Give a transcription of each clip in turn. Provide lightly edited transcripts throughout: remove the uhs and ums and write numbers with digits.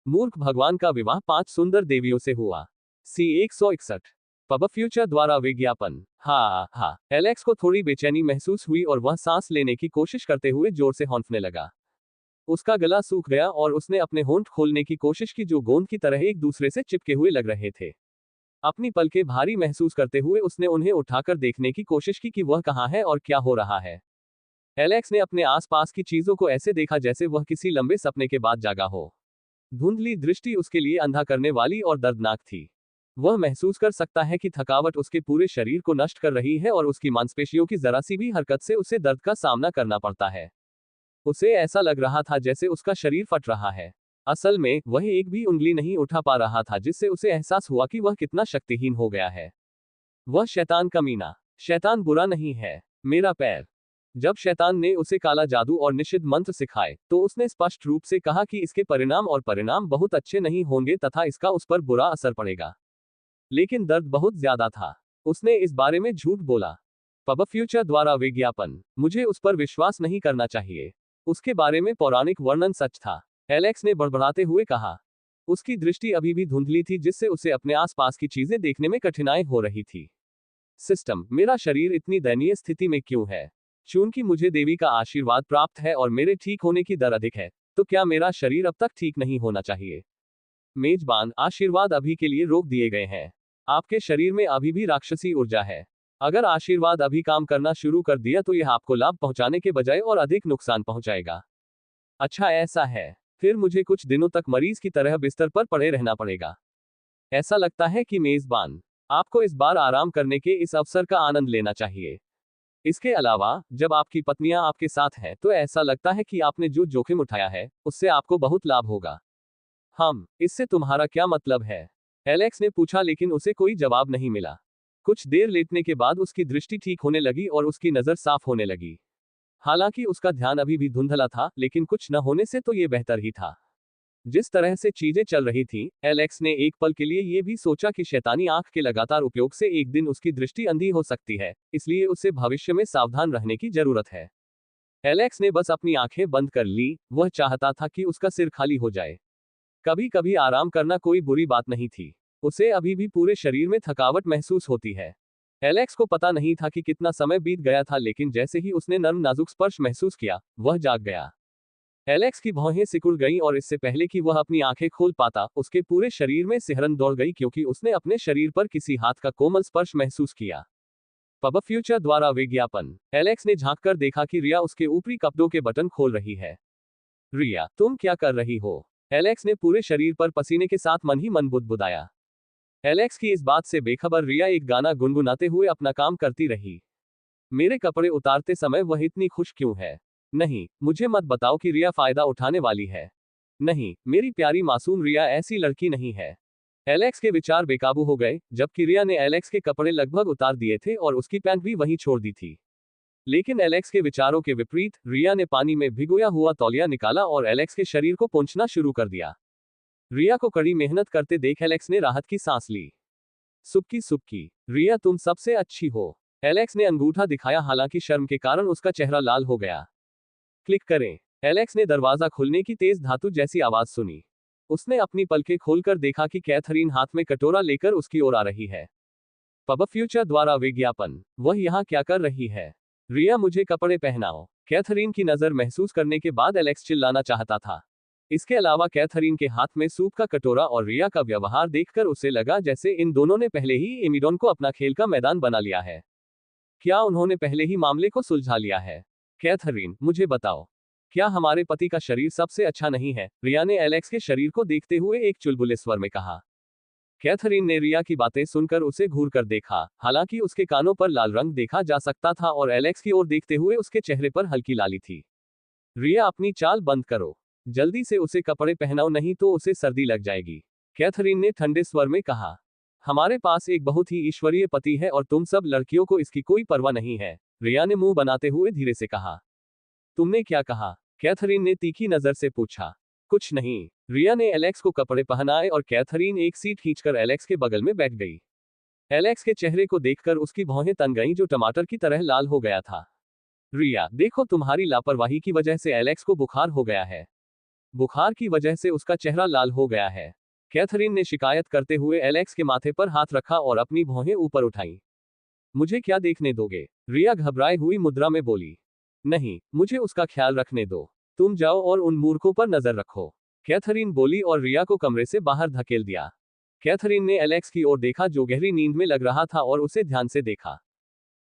मूर्ख भगवान का विवाह 5 सुंदर देवियों से हुआ। सी 161। पब फ्यूचर द्वारा विज्ञापन। हाँ, एलेक्स को थोड़ी बेचैनी महसूस हुई और वह सांस लेने की कोशिश करते हुए जोर से हौंफने लगा। उसका गला सूख गया और उसने अपने होंठ खोलने की कोशिश की जो गोंद की तरह एक दूसरे से चिपके हुए लग रहे थे। अपनी पलकें भारी महसूस करते हुए उसने उन्हें उठाकर देखने की कोशिश की कि वह कहाँ है और क्या हो रहा है। एलेक्स ने अपने आसपास की चीजों को ऐसे देखा जैसे वह किसी लंबे सपने के बाद जागा हो। धुंधली दृष्टि उसके लिए अंधा करने वाली और दर्दनाक थी। वह महसूस कर सकता है कि थकावट उसके पूरे शरीर को नष्ट कर रही है और उसकी मांसपेशियों की जरा सी भी हरकत से उसे दर्द का सामना करना पड़ता है। उसे ऐसा लग रहा था जैसे उसका शरीर फट रहा है। असल में वह एक भी उंगली नहीं उठा पा रहा था जिससे उसे एहसास हुआ कि वह कितना शक्तिहीन हो गया है। वह शैतान कमीना। शैतान बुरा नहीं है। मेरा पैर। जब शैतान ने उसे काला जादू और निषिद्ध मंत्र सिखाए तो उसने स्पष्ट रूप से कहा कि इसके परिणाम बहुत अच्छे नहीं होंगे तथा इसका उस पर बुरा असर पड़ेगा। लेकिन दर्द बहुत ज्यादा था। उसने इस बारे में झूठ बोला। पब फ्यूचर द्वारा विज्ञापन। मुझे उस पर विश्वास नहीं करना चाहिए। उसके बारे में पौराणिक वर्णन सच था, एलेक्स ने बड़बड़ाते हुए कहा। उसकी दृष्टि अभी भी धुंधली थी जिससे उसे अपने आसपास की चीजें देखने में कठिनाई हो रही थी। सिस्टम, मेरा शरीर इतनी दयनीय स्थिति में क्यों है? चूंकि मुझे देवी का आशीर्वाद प्राप्त है और मेरे ठीक होने की दर अधिक है, तो क्या मेरा शरीर अब तक ठीक नहीं होना चाहिए? मेजबान, आशीर्वाद अभी के लिए रोक दिए गए हैं। आपके शरीर में अभी भी राक्षसी ऊर्जा है। अगर आशीर्वाद अभी काम करना शुरू कर दिया तो यह आपको लाभ पहुंचाने के बजाय और अधिक नुकसान पहुंचाएगा। अच्छा ऐसा है, फिर मुझे कुछ दिनों तक मरीज की तरह बिस्तर पर पड़े रहना पड़ेगा। ऐसा लगता है कि मेजबान, आपको इस बार आराम करने के इस अवसर का आनंद लेना चाहिए। इसके अलावा, जब आपकी पत्नियां आपके साथ हैं तो ऐसा लगता है कि आपने जो जोखिम उठाया है, उससे आपको बहुत लाभ होगा। इससे तुम्हारा क्या मतलब है? एलेक्स ने पूछा लेकिन उसे कोई जवाब नहीं मिला। कुछ देर लेटने के बाद उसकी दृष्टि ठीक होने लगी और उसकी नजर साफ होने लगी। हालांकि उसका ध्यान अभी भी धुंधला था, लेकिन कुछ न होने से तो ये बेहतर ही था। जिस तरह से चीजें चल रही थीं, एलेक्स ने एक पल के लिए ये भी सोचा कि शैतानी आंख के लगातार उपयोग से एक दिन उसकी दृष्टि अंधी हो सकती है, इसलिए उसे भविष्य में सावधान रहने की जरूरत है। एलेक्स ने बस अपनी आंखें बंद कर ली, वह चाहता था कि उसका सिर खाली हो जाए। कभी कभी आराम करना कोई बुरी बात नहीं थी। उसे अभी भी पूरे शरीर में थकावट महसूस होती है। एलेक्स को पता नहीं था कि कितना समय बीत गया था, लेकिन जैसे ही उसने नर्म नाजुक स्पर्श महसूस किया, वह जाग गया। एलेक्स की भौहें सिकुड़ गईं और इससे पहले कि वह अपनी आंखें खोल पाता, उसके पूरे शरीर में सिहरन दौड़ गई क्योंकि उसने अपने शरीर पर किसी हाथ का कोमल स्पर्श महसूस किया। पब फ्यूचर द्वारा विज्ञापन। एलेक्स ने झांककर देखा कि रिया उसके ऊपरी कपड़ों के बटन खोल रही है। रिया, तुम क्या कर रही हो? एलेक्स ने पूरे शरीर पर पसीने के साथ मन ही मन बुदबुदाया। एलेक्स की इस बात से बेखबर रिया एक गाना गुनगुनाते हुए अपना काम करती रही। मेरे कपड़े उतारते समय वह इतनी खुश क्यों है? नहीं, मुझे मत बताओ कि रिया फायदा उठाने वाली है। नहीं, मेरी प्यारी मासूम रिया ऐसी लड़की नहीं है। एलेक्स के विचार बेकाबू हो गए, जबकि रिया ने एलेक्स के कपड़े लगभग उतार दिए थे और उसकी पैंट भी वहीं छोड़ दी थी। लेकिन एलेक्स के विचारों के विपरीत, रिया ने पानी में भिगोया हुआ तौलिया निकाला और एलेक्स के शरीर को पोंछना शुरू कर दिया। रिया को कड़ी मेहनत करते देख एलेक्स ने राहत की सांस ली। सुबकी सुबकी, रिया तुम सबसे अच्छी हो। एलेक्स ने अंगूठा दिखाया, हालांकि शर्म के कारण उसका चेहरा लाल हो गया। क्लिक करें। एलेक्स ने दरवाजा खुलने की तेज धातु जैसी आवाज सुनी। उसने अपनी पलकें खोलकर देखा कि कैथरीन हाथ में कटोरा लेकर उसकी ओर आ रही है। पब फ्यूचर द्वारा विज्ञापन। वह यहाँ क्या कर रही है? रिया, मुझे कपड़े पहनाओ। कैथरीन की नजर महसूस करने के बाद एलेक्स चिल्लाना चाहता था। इसके अलावा कैथरीन के हाथ में सूप का कटोरा और रिया का व्यवहार देखकर उसे लगा जैसे इन दोनों ने पहले ही एमिडोन को अपना खेल का मैदान बना लिया है। क्या उन्होंने पहले ही मामले को सुलझा लिया है? कैथरीन, मुझे बताओ, क्या हमारे पति का शरीर सबसे अच्छा नहीं है? रिया ने एलेक्स के शरीर को देखते हुए एक चुलबुले स्वर में कहा। कैथरीन ने रिया की बातें सुनकर उसे घूर कर देखा, हालांकि उसके कानों पर लाल रंग देखा जा सकता था और एलेक्स की ओर देखते हुए उसके चेहरे पर हल्की लाली थी। रिया, अपनी चाल बंद करो। जल्दी से उसे कपड़े पहनाओ, नहीं तो उसे सर्दी लग जाएगी। कैथरीन ने ठंडे स्वर में कहा। हमारे पास एक बहुत ही ईश्वरीय पति है और तुम सब लड़कियों को इसकी कोई परवाह नहीं है। रिया ने मुंह बनाते हुए धीरे से कहा। तुमने क्या कहा? कैथरीन ने तीखी नजर से पूछा। कुछ नहीं। रिया ने एलेक्स को कपड़े पहनाए और कैथरीन एक सीट खींचकर एलेक्स के बगल में बैठ गई। एलेक्स के चेहरे को देखकर उसकी भौहें तन गईं जो टमाटर की तरह लाल हो गया था। रिया, देखो, तुम्हारी लापरवाही की वजह से एलेक्स को बुखार हो गया है। बुखार की वजह से उसका चेहरा लाल हो गया है। कैथरीन ने शिकायत करते हुए एलेक्स के माथे पर हाथ रखा और अपनी भौहें ऊपर उठाई। मुझे क्या देखने दोगे? रिया घबराई हुई मुद्रा में बोली। नहीं, मुझे उसका ख्याल रखने दो। तुम जाओ और उन मूर्खों पर नजर रखो। कैथरीन बोली और रिया को कमरे से बाहर धकेल दिया। कैथरीन ने एलेक्स की ओर देखा जो गहरी नींद में लग रहा था और उसे ध्यान से देखा।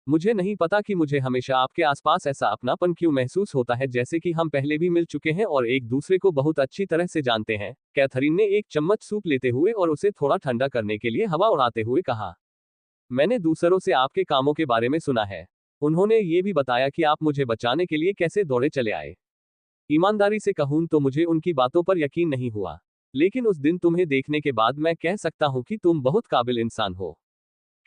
मुझे नहीं पता कि मुझे हमेशा आपके आसपास ऐसा अपनापन क्यों महसूस होता है, जैसे कि हम पहले भी मिल चुके हैं और एक दूसरे को बहुत अच्छी तरह से जानते हैं। कैथरीन ने एक चम्मच सूप लेते हुए और उसे थोड़ा ठंडा करने के लिए हवा उड़ाते हुए कहा। मैंने दूसरों से आपके कामों के बारे में सुना है। उन्होंने ये भी बताया कि आप मुझे बचाने के लिए कैसे दौड़े चले आए। ईमानदारी से कहूं तो मुझे उनकी बातों पर यकीन नहीं हुआ, लेकिन उस दिन तुम्हें देखने के बाद मैं कह सकता हूं कि तुम बहुत काबिल इंसान हो।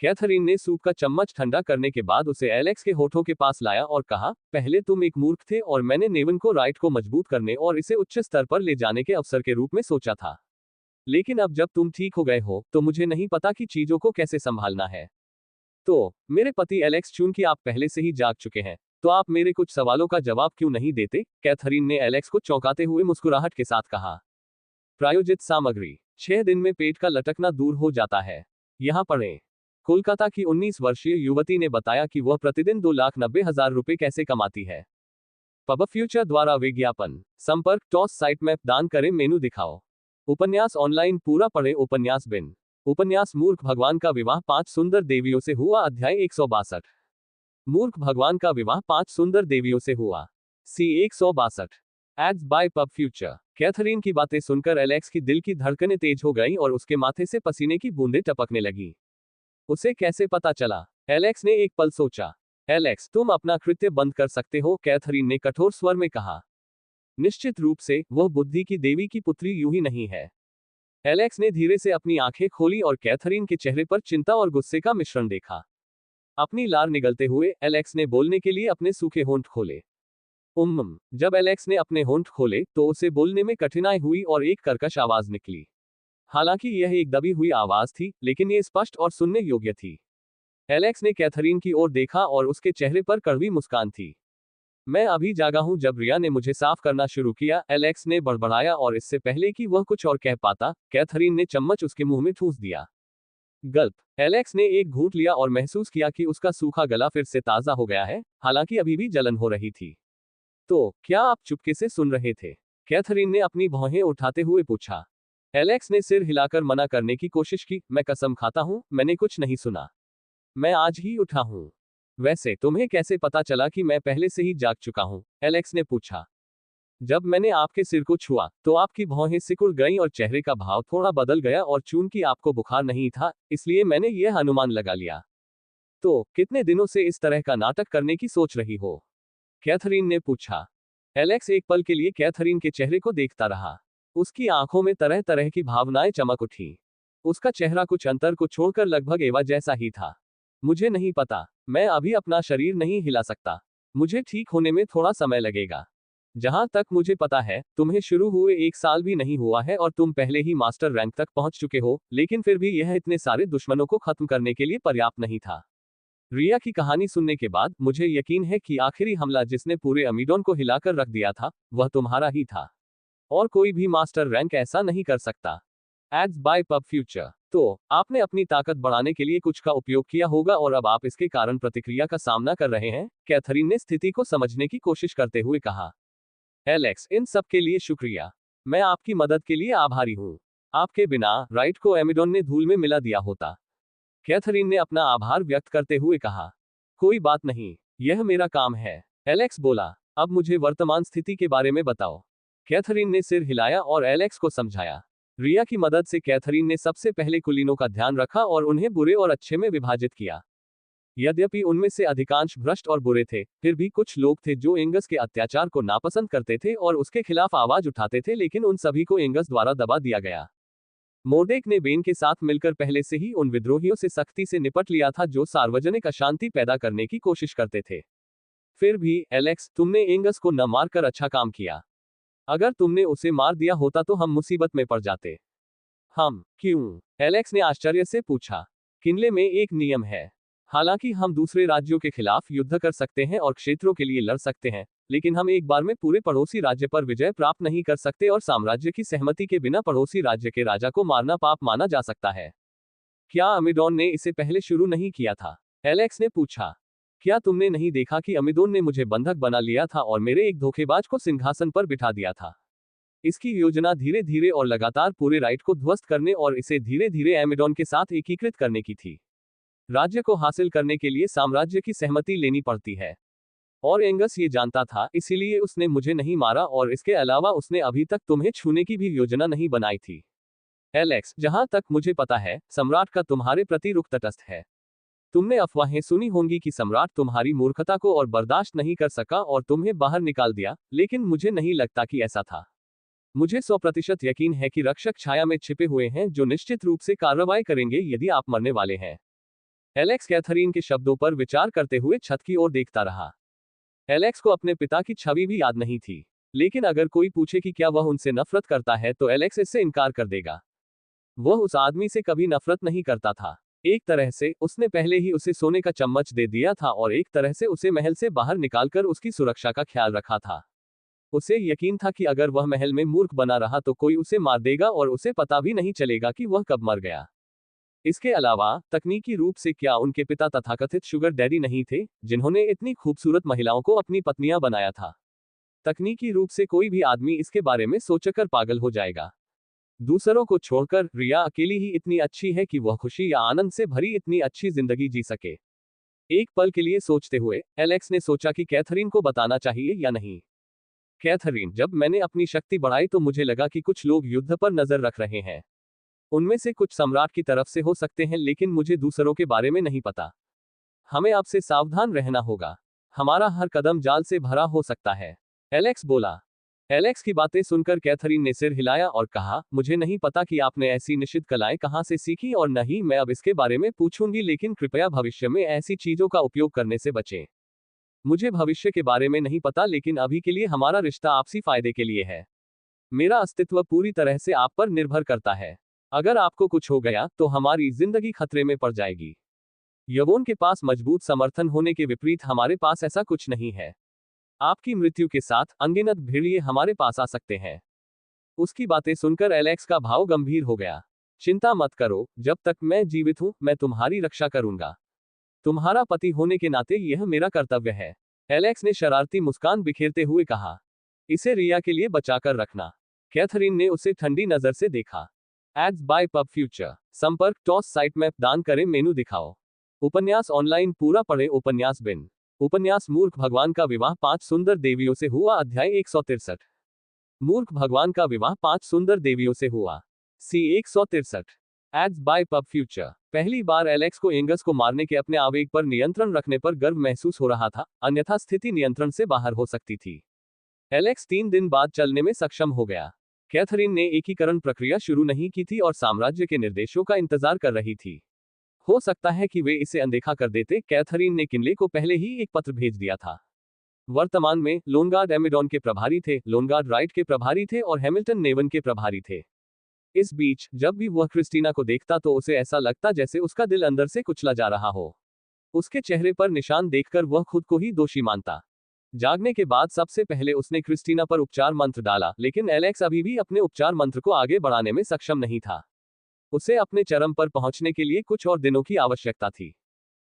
कैथरीन ने सूप का चम्मच ठंडा करने के बाद उसे एलेक्स के होठों के पास लाया और कहा, पहले तुम एक मूर्ख थे और मैंने नेवन को राइट को मजबूत करने और इसे उच्च स्तर पर ले जाने के अवसर के रूप में सोचा था। लेकिन अब जब तुम ठीक हो गए हो तो मुझे नहीं पता कि चीजों को कैसे संभालना है। तो मेरे पति एलेक्स, चूंकि आप पहले से ही जाग चुके हैं, तो आप मेरे कुछ सवालों का जवाब क्यों नहीं देते? कैथरीन ने एलेक्स को चौंकाते हुए मुस्कुराहट के साथ कहा। प्रायोजित सामग्री। 6 दिन में पेट का लटकना दूर हो जाता है। यहाँ पढ़ें। कोलकाता की 19 वर्षीय युवती ने बताया कि वह प्रतिदिन 2,90,000 रुपए कैसे कमाती है। पब फ्यूचर द्वारा विज्ञापन। संपर्क टॉस साइट मैप दान करें मेनू दिखाओ। उपन्यास ऑनलाइन पूरा पढ़ें। उपन्यास बिन। उपन्यास मूर्ख भगवान का विवाह 5 सुंदर देवियों से हुआ। अध्याय 162। मूर्ख भगवान का विवाह 5 सुंदर देवियों से हुआ। C 162। Ads by pub future. Catherine की बातें सुनकर एलेक्स की दिल की धड़कनें तेज हो गईं और उसके माथे से पसीने की बूंदें टपकने लगीं। उसे कैसे पता चला? एलेक्स ने एक पल सोचा। एलेक्स, तुम अपना कृत्य बंद कर सकते हो, कैथरीन ने कठोर स्वर में कहा। निश्चित रूप से, वह बुद्धि की देवी की पुत्री यूं ही नहीं है। एलेक्स ने धीरे से अपनी आंखें खोली और कैथरीन के चेहरे पर चिंता और गुस्से का मिश्रण देखा। अपनी लार निगलते हुए एलेक्स ने बोलने के लिए अपने सूखे होंठ खोले। जब एलेक्स ने अपने होंठ खोले तो उसे बोलने में कठिनाई हुई और एक कर्कश आवाज निकली। हालांकि यह एक दबी हुई आवाज थी, लेकिन यह स्पष्ट और सुनने योग्य थी। एलेक्स ने कैथरीन की ओर देखा और उसके चेहरे पर कड़वी मुस्कान थी। मैं अभी जागा हूं जब रिया ने मुझे साफ करना शुरू किया, एलेक्स ने बड़बड़ाया और इससे पहले कि वह कुछ और कह पाता, कैथरीन ने चम्मच उसके मुंह में ठूंस दिया। गल्प। एलेक्स ने एक घूंट लिया और महसूस किया कि उसका सूखा गला फिर से ताजा हो गया है, हालांकि अभी भी जलन हो रही थी। तो क्या आप चुपके से सुन रहे थे? कैथरीन ने अपनी भौहें उठाते हुए पूछा। एलेक्स ने सिर हिलाकर मना करने की कोशिश की। मैं कसम खाता हूं, मैंने कुछ नहीं सुना। मैं आज ही उठा हूं। वैसे तुम्हें कैसे पता चला कि मैं पहले से ही जाग चुका हूं? एलेक्स ने पूछा। जब मैंने आपके सिर को छुआ तो आपकी भौहें सिकुड़ गईं और चेहरे का भाव थोड़ा बदल गया और चूंकि आपको बुखार नहीं था, इसलिए मैंने यह अनुमान लगा लिया। तो कितने दिनों से इस तरह का नाटक करने की सोच रही हो? कैथरीन ने पूछा। एलेक्स एक पल के लिए कैथरीन के चेहरे को देखता रहा। उसकी आंखों में तरह तरह की भावनाएं चमक उठी। उसका चेहरा कुछ अंतर को छोड़कर लगभग एवा जैसा ही था। मुझे नहीं पता, मैं अभी अपना शरीर नहीं हिला सकता। मुझे ठीक होने में थोड़ा समय लगेगा। जहां तक मुझे पता है, तुम्हें शुरू हुए 1 साल भी नहीं हुआ है और तुम पहले ही मास्टर रैंक तक पहुंच चुके हो, लेकिन फिर भी यह इतने सारे दुश्मनों को खत्म करने के लिए पर्याप्त नहीं था। रिया की कहानी सुनने के बाद मुझे यकीन है कि आखिरी हमला जिसने पूरे अमीडोन को हिलाकर रख दिया था, वह तुम्हारा ही था। और कोई भी मास्टर रैंक ऐसा नहीं कर सकता। Ads by pub future. तो आपने अपनी ताकत बढ़ाने के लिए कुछ का उपयोग किया होगा और अब आप इसके कारण प्रतिक्रिया का सामना कर रहे हैं, कैथरीन ने स्थिति को समझने की कोशिश करते हुए कहा। एलेक्स, इन सब के लिए शुक्रिया। मैं आपकी मदद के लिए आभारी हूं। आपके बिना राइट को एमिडोन ने धूल में मिला दिया होता। कैथरीन ने अपना आभार व्यक्त करते हुए कहा। कोई बात नहीं, यह मेरा काम है। एलेक्स बोला। अब मुझे वर्तमान स्थिति के बारे में बताओ। कैथरीन ने सिर हिलाया और एलेक्स को समझाया। रिया की मदद से कैथरीन ने सबसे पहले कुलीनों का ध्यान रखा और उन्हें बुरे और अच्छे में विभाजित किया। यद्यपि उनमें से अधिकांश भ्रष्ट और बुरे थे, फिर भी कुछ लोग थे जो एंगस के अत्याचार को नापसंद करते थे और उसके खिलाफ आवाज उठाते थे, लेकिन उन सभी को एंगस द्वारा दबा दिया गया। मोर्डेक ने बेन के साथ मिलकर पहले से ही उन विद्रोहियों से सख्ती से निपट लिया था जो सार्वजनिक अशांति पैदा करने की कोशिश करते थे। फिर भी एलेक्स, तुमने एंगस को न मारकर अच्छा काम किया। अगर तुमने उसे मार दिया होता तो हम मुसीबत में पड़ जाते। हम? क्यों? एलेक्स ने आश्चर्य से पूछा। किनले में एक नियम है। हालांकि हम दूसरे राज्यों के खिलाफ युद्ध कर सकते हैं और क्षेत्रों के लिए लड़ सकते हैं, लेकिन हम एक बार में पूरे पड़ोसी राज्य पर विजय प्राप्त नहीं कर सकते और साम्राज्य की सहमति के बिना पड़ोसी राज्य के राजा को मारना पाप माना जा सकता है। क्या अमिडोन ने इसे पहले शुरू नहीं किया था? एलेक्स ने पूछा। क्या तुमने नहीं देखा कि अमिडोन ने मुझे बंधक बना लिया था और मेरे एक धोखेबाज को सिंहासन पर बिठा दिया था? इसकी योजना धीरे धीरे और लगातार पूरे राइट को ध्वस्त करने और इसे धीरे धीरे एमिडोन के साथ एकीकृत करने की थी। राज्य को हासिल करने के लिए साम्राज्य की सहमति लेनी पड़ती है। और एंगस ये जानता था, इसीलिए उसने मुझे नहीं मारा और इसके अलावा उसने अभी तक तुम्हें छूने की भी योजना नहीं बनाई थी। एलेक्स, जहां तक मुझे पता है, सम्राट का तुम्हारे प्रति रुख तटस्थ है। तुमने अफवाहें सुनी होंगी कि सम्राट तुम्हारी मूर्खता को और बर्दाश्त नहीं कर सका और तुम्हें बाहर निकाल दिया, लेकिन मुझे नहीं लगता कि ऐसा था। मुझे 100% यकीन है कि रक्षक छाया में छिपे हुए हैं जो निश्चित रूप से कार्रवाई करेंगे यदि आप मरने वाले हैं। एलेक्स कैथरीन के शब्दों पर विचार करते हुए छत की ओर देखता रहा। एलेक्स को अपने पिता की छवि भी याद नहीं थी, लेकिन अगर कोई पूछे कि क्या वह उनसे नफरत करता है तो एलेक्स इससे इनकार कर देगा। वह उस आदमी से कभी नफरत नहीं करता था। एक तरह से उसने पहले ही उसे सोने का चम्मच दे दिया था और एक तरह से उसे महल से बाहर निकालकर उसकी सुरक्षा का ख्याल रखा था। उसे यकीन था कि अगर वह महल में मूर्ख बना रहा तो कोई उसे मार देगा और उसे पता भी नहीं चलेगा कि वह कब मर गया। इसके अलावा तकनीकी रूप से क्या उनके पिता तथाकथित शुगर डैडी नहीं थे, जिन्होंने इतनी खूबसूरत महिलाओं को अपनी पत्नियां बनाया था? तकनीकी रूप से कोई भी आदमी इसके बारे में सोचकर पागल हो जाएगा। दूसरों को छोड़कर रिया अकेली ही इतनी अच्छी है कि वह खुशी या आनंद से भरी इतनी अच्छी जिंदगी जी सके। एक पल के लिए सोचते हुए एलेक्स ने सोचा कि कैथरीन को बताना चाहिए या नहीं। कैथरीन, जब मैंने अपनी शक्ति बढ़ाई तो मुझे लगा कि कुछ लोग युद्ध पर नजर रख रहे हैं। उनमें से कुछ सम्राट की तरफ से हो सकते हैं, लेकिन मुझे दूसरों के बारे में नहीं पता। हमें आपसे सावधान रहना होगा। हमारा हर कदम जाल से भरा हो सकता है। एलेक्स बोला। एलेक्स की बातें सुनकर कैथरीन ने सिर हिलाया और कहा, मुझे नहीं पता कि आपने ऐसी निषिद्ध कलाएं कहां से सीखी और न ही मैं अब इसके बारे में पूछूंगी, लेकिन कृपया भविष्य में ऐसी चीजों का उपयोग करने से बचें। मुझे भविष्य के बारे में नहीं पता, लेकिन अभी के लिए हमारा रिश्ता आपसी फायदे के लिए है। मेरा अस्तित्व पूरी तरह से आप पर निर्भर करता है। अगर आपको कुछ हो गया तो हमारी जिंदगी खतरे में पड़ जाएगी। यवोन के पास मजबूत समर्थन होने के विपरीत हमारे पास ऐसा कुछ नहीं है। आपकी मृत्यु के साथ अनगिनत भेड़िए हमारे पास आ सकते हैं। उसकी बातें सुनकर एलेक्स का भाव गंभीर हो गया। चिंता मत करो, जब तक मैं जीवित हूं मैं तुम्हारी रक्षा करूंगा। तुम्हारा पति होने के नाते यह मेरा कर्तव्य है। एलेक्स ने शरारती मुस्कान बिखेरते हुए कहा। इसे रिया के लिए बचाकर रखना। कैथरीन ने उसे ठंडी नजर से देखा। Ads by pub future. संपर्क टॉस साइट मैप दान करें मेनू दिखाओ। उपन्यास ऑनलाइन पूरा पढ़े। उपन्यास बिन। उपन्यास मूर्ख भगवान का विवाह 5 सुंदर देवियों से हुआ। अध्याय 163। मूर्ख भगवान का विवाह 5 सुंदर देवियों से हुआ। C 163। Ads by pub future. पहली बार एलेक्स को एंगस को मारने के अपने आवेग पर नियंत्रण रखने पर गर्व महसूस हो रहा था, अन्यथा स्थिति नियंत्रण से बाहर हो सकती थी। एलेक्स 3 दिन बाद चलने में सक्षम हो गया। कैथरीन ने एकीकरण प्रक्रिया शुरू नहीं की थी और साम्राज्य के निर्देशों का इंतजार कर रही थी। हो सकता है कि वे इसे अनदेखा कर देते। कैथरीन ने किनले को पहले ही एक पत्र भेज दिया था। वर्तमान में लोनगार्ड एमिडोन के प्रभारी थे, लोनगार्ड राइट के प्रभारी थे और हैमिल्टन नेवन के प्रभारी थे। इस बीच जब भी वह क्रिस्टीना को देखता तो उसे ऐसा लगता जैसे उसका दिल अंदर से कुचला जा रहा हो। उसके चेहरे पर निशान देखकर वह खुद को ही दोषी मानता। जागने के बाद सबसे पहले उसने क्रिस्टीना पर उपचार मंत्र डाला, लेकिन एलेक्स अभी भी अपने उपचार मंत्र को आगे बढ़ाने में सक्षम नहीं था। उसे अपने चरम पर पहुंचने के लिए कुछ और दिनों की आवश्यकता थी।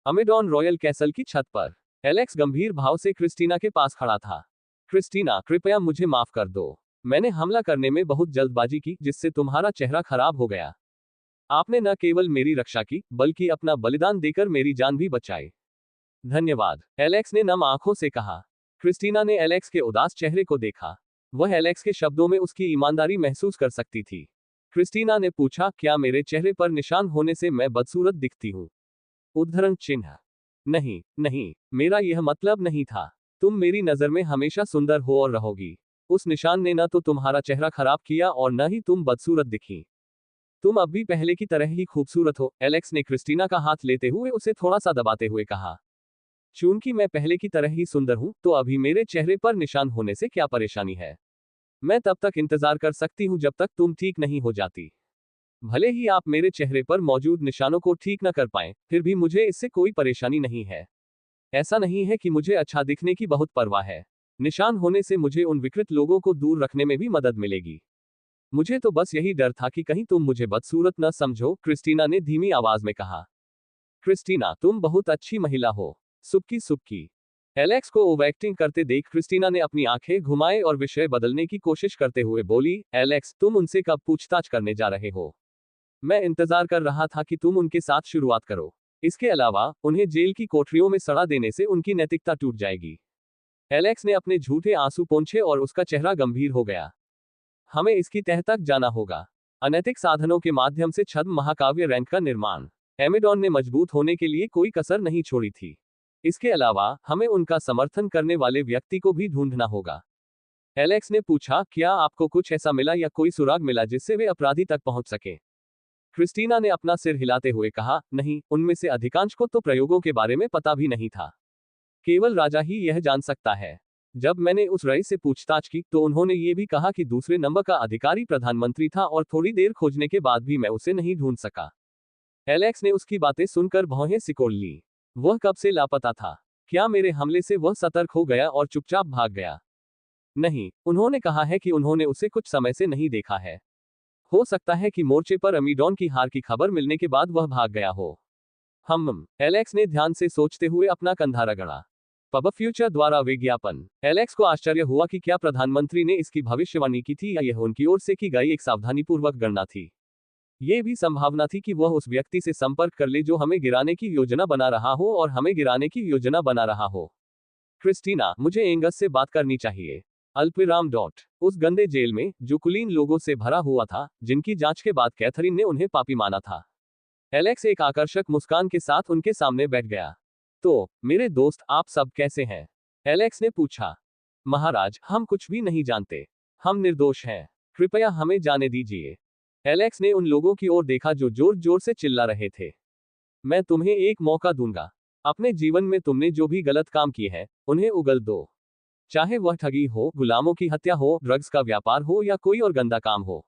अमेडॉन रॉयल कैसल की छत पर एलेक्स गंभीर भाव से क्रिस्टीना के पास खड़ा था। क्रिस्टीना, कृपया मुझे माफ कर दो। मैंने हमला करने में बहुत जल्दबाजी की, जिससे तुम्हारा चेहरा खराब हो गया। आपने न केवल मेरी रक्षा की, बल्कि अपना बलिदान देकर मेरी जान भी बचाई। धन्यवाद, एलेक्स ने नम आंखों से कहा। क्रिस्टीना ने एलेक्स के उदास चेहरे को देखा। वह एलेक्स के शब्दों में उसकी ईमानदारी महसूस कर सकती थी। क्रिस्टीना ने पूछा, क्या मेरे चेहरे पर निशान होने से मैं बदसूरत दिखती हूँ? उद्धरण चिन्ह। नहीं, नहीं, मेरा यह मतलब नहीं था। तुम मेरी नजर में हमेशा सुंदर हो और रहोगी। उस निशान ने न तो तुम्हारा चेहरा खराब किया और न ही तुम बदसूरत दिखी। तुम अब भी पहले की तरह ही खूबसूरत हो। एलेक्स ने क्रिस्टीना का हाथ लेते हुए उसे थोड़ा सा दबाते हुए कहा। चूंकि मैं पहले की तरह ही सुंदर हूं, तो अभी मेरे चेहरे पर निशान होने से क्या परेशानी है? मैं तब तक इंतजार कर सकती हूं जब तक तुम ठीक नहीं हो जाती। भले ही आप मेरे चेहरे पर मौजूद निशानों को ठीक न कर पाएं, फिर भी मुझे इससे कोई परेशानी नहीं है। ऐसा नहीं है कि मुझे अच्छा दिखने की बहुत परवाह है। निशान होने से मुझे उन विकृत लोगों को दूर रखने में भी मदद मिलेगी। मुझे तो बस यही डर था कि कहीं तुम मुझे बदसूरत न समझो, क्रिस्टीना ने धीमी आवाज में कहा। क्रिस्टीना, तुम बहुत अच्छी महिला हो। सुक्की सुक्की। एलेक्स को ओवरएक्टिंग करते देख क्रिस्टीना ने अपनी आंखें घुमाए और विषय बदलने की कोशिश करते हुए बोली, एलेक्स, तुम उनसे कब पूछताछ करने जा रहे हो? मैं इंतजार कर रहा था कि तुम उनके साथ शुरुआत करो। इसके अलावा, उन्हें जेल की कोठरियों में सड़ा देने से उनकी नैतिकता टूट जाएगी। एलेक्स ने अपने झूठे आंसू पोंछे और उसका चेहरा गंभीर हो गया। हमें इसकी तह तक जाना होगा। अनैतिक साधनों के माध्यम से छद्म महाकाव्य रैंक का निर्माण। एमेडॉन ने मजबूत होने के लिए कोई कसर नहीं छोड़ी थी। इसके अलावा, हमें उनका समर्थन करने वाले व्यक्ति को भी ढूंढना होगा। एलेक्स ने पूछा, क्या आपको कुछ ऐसा मिला या कोई सुराग मिला जिससे वे अपराधी तक पहुंच सके? क्रिस्टीना ने अपना सिर हिलाते हुए कहा, नहीं, उनमें से अधिकांश को तो प्रयोगों के बारे में पता भी नहीं था। केवल राजा ही यह जान सकता है। जब मैंने उस रईस से पूछताछ की तो उन्होंने ये भी कहा कि दूसरे नंबर का अधिकारी प्रधानमंत्री था और थोड़ी देर खोजने के बाद भी मैं उसे नहीं ढूंढ सका। एलेक्स ने उसकी बातें सुनकर भौहें सिकोड़ ली। वह कब से लापता था? क्या मेरे हमले से वह सतर्क हो गया और चुपचाप भाग गया? नहीं, उन्होंने कहा है कि उन्होंने उसे कुछ समय से नहीं देखा है। हो सकता है कि मोर्चे पर अमीडॉन की हार की खबर मिलने के बाद वह भाग गया हो। एलेक्स ने ध्यान से सोचते हुए अपना कंधा रगड़ा। पब फ्यूचर द्वारा विज्ञापन। एलेक्स को आश्चर्य हुआ कि क्या प्रधानमंत्री ने इसकी भविष्यवाणी की थी या यह उनकी ओर से की गई एक सावधानीपूर्वक गणना थी। ये भी संभावना थी कि वह उस व्यक्ति से संपर्क कर ले जो हमें गिराने की योजना बना रहा हो और हमें गिराने की योजना बना रहा हो। क्रिस्टीना, मुझे एंगस से बात करनी चाहिए। अल्पविराम डॉट। उस गंदे जेल में, जो कुलीन लोगों से भरा हुआ था, जिनकी जांच के बाद कैथरीन ने उन्हें पापी माना था। एलेक्स एक आकर्षक मुस्कान के साथ उनके सामने बैठ गया। तो, मेरे दोस्त, आप सब कैसे हैं? एलेक्स ने पूछा। महाराज, हम कुछ भी नहीं जानते। हम निर्दोष हैं। कृपया हमें जाने दीजिए। एलेक्स ने उन लोगों की ओर देखा जो जोर जोर से चिल्ला रहे थे। मैं तुम्हें एक मौका दूंगा। अपने जीवन में तुमने जो भी गलत काम किए हैं, उन्हें उगल दो। चाहे वह ठगी हो, गुलामों की हत्या हो, ड्रग्स का व्यापार हो या कोई और गंदा काम हो।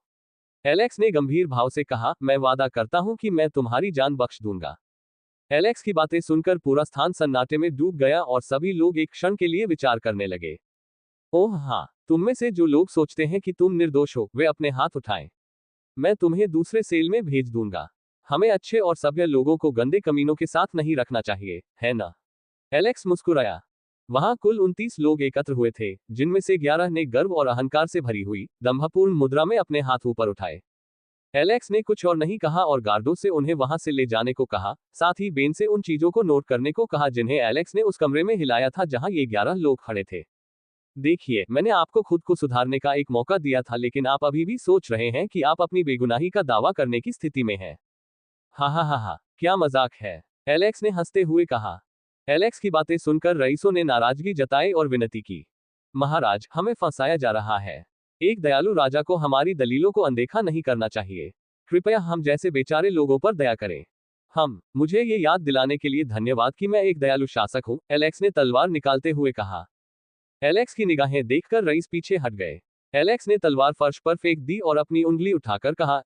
एलेक्स ने गंभीर भाव से कहा, मैं वादा करता हूं कि मैं तुम्हारी जान बख्श दूंगा। एलेक्स की बातें सुनकर पूरा स्थान सन्नाटे में डूब गया और सभी लोग एक क्षण के लिए विचार करने लगे। ओह हाँ, तुम में से जो लोग सोचते हैं कि तुम निर्दोष हो, वे अपने हाथ उठाएं। मैं तुम्हें दूसरे सेल में भेज दूंगा। हमें अच्छे और सभ्य लोगों को गंदे कमीनों के साथ नहीं रखना चाहिए, है ना? एलेक्स मुस्कुराया। वहां कुल 29 लोग एकत्र हुए थे, जिनमें से 11 ने गर्व और अहंकार से भरी हुई, दंभपूर्ण मुद्रा में अपने हाथ ऊपर उठाए। एलेक्स ने कुछ और नहीं कहा और गार्डों से उन्हें वहां से ले जाने को कहा, साथ ही बेन से उन चीजों को नोट करने को कहा जिन्हें एलेक्स ने उस कमरे में हिलाया था जहां ये 11 लोग खड़े थे। देखिए, मैंने आपको खुद को सुधारने का एक मौका दिया था, लेकिन आप अभी भी सोच रहे हैं कि आप अपनी बेगुनाही का दावा करने की स्थिति में हैं। हा हा हा हा, क्या मजाक है? एलेक्स ने हंसते हुए कहा। एलेक्स की बातें सुनकर रईसों ने नाराजगी जताई और विनती की। महाराज, हमें फंसाया जा रहा है। एक दयालु राजा को हमारी दलीलों को अनदेखा नहीं करना चाहिए। कृपया हम जैसे बेचारे लोगों पर दया करें। मुझे ये याद दिलाने के लिए धन्यवाद कि मैं एक दयालु शासक हूं, एलेक्स ने तलवार निकालते हुए कहा। एलेक्स की निगाहें देखकर रईस पीछे हट गए। एलेक्स ने तलवार फर्श पर फेंक दी और अपनी उंगली उठाकर कहा,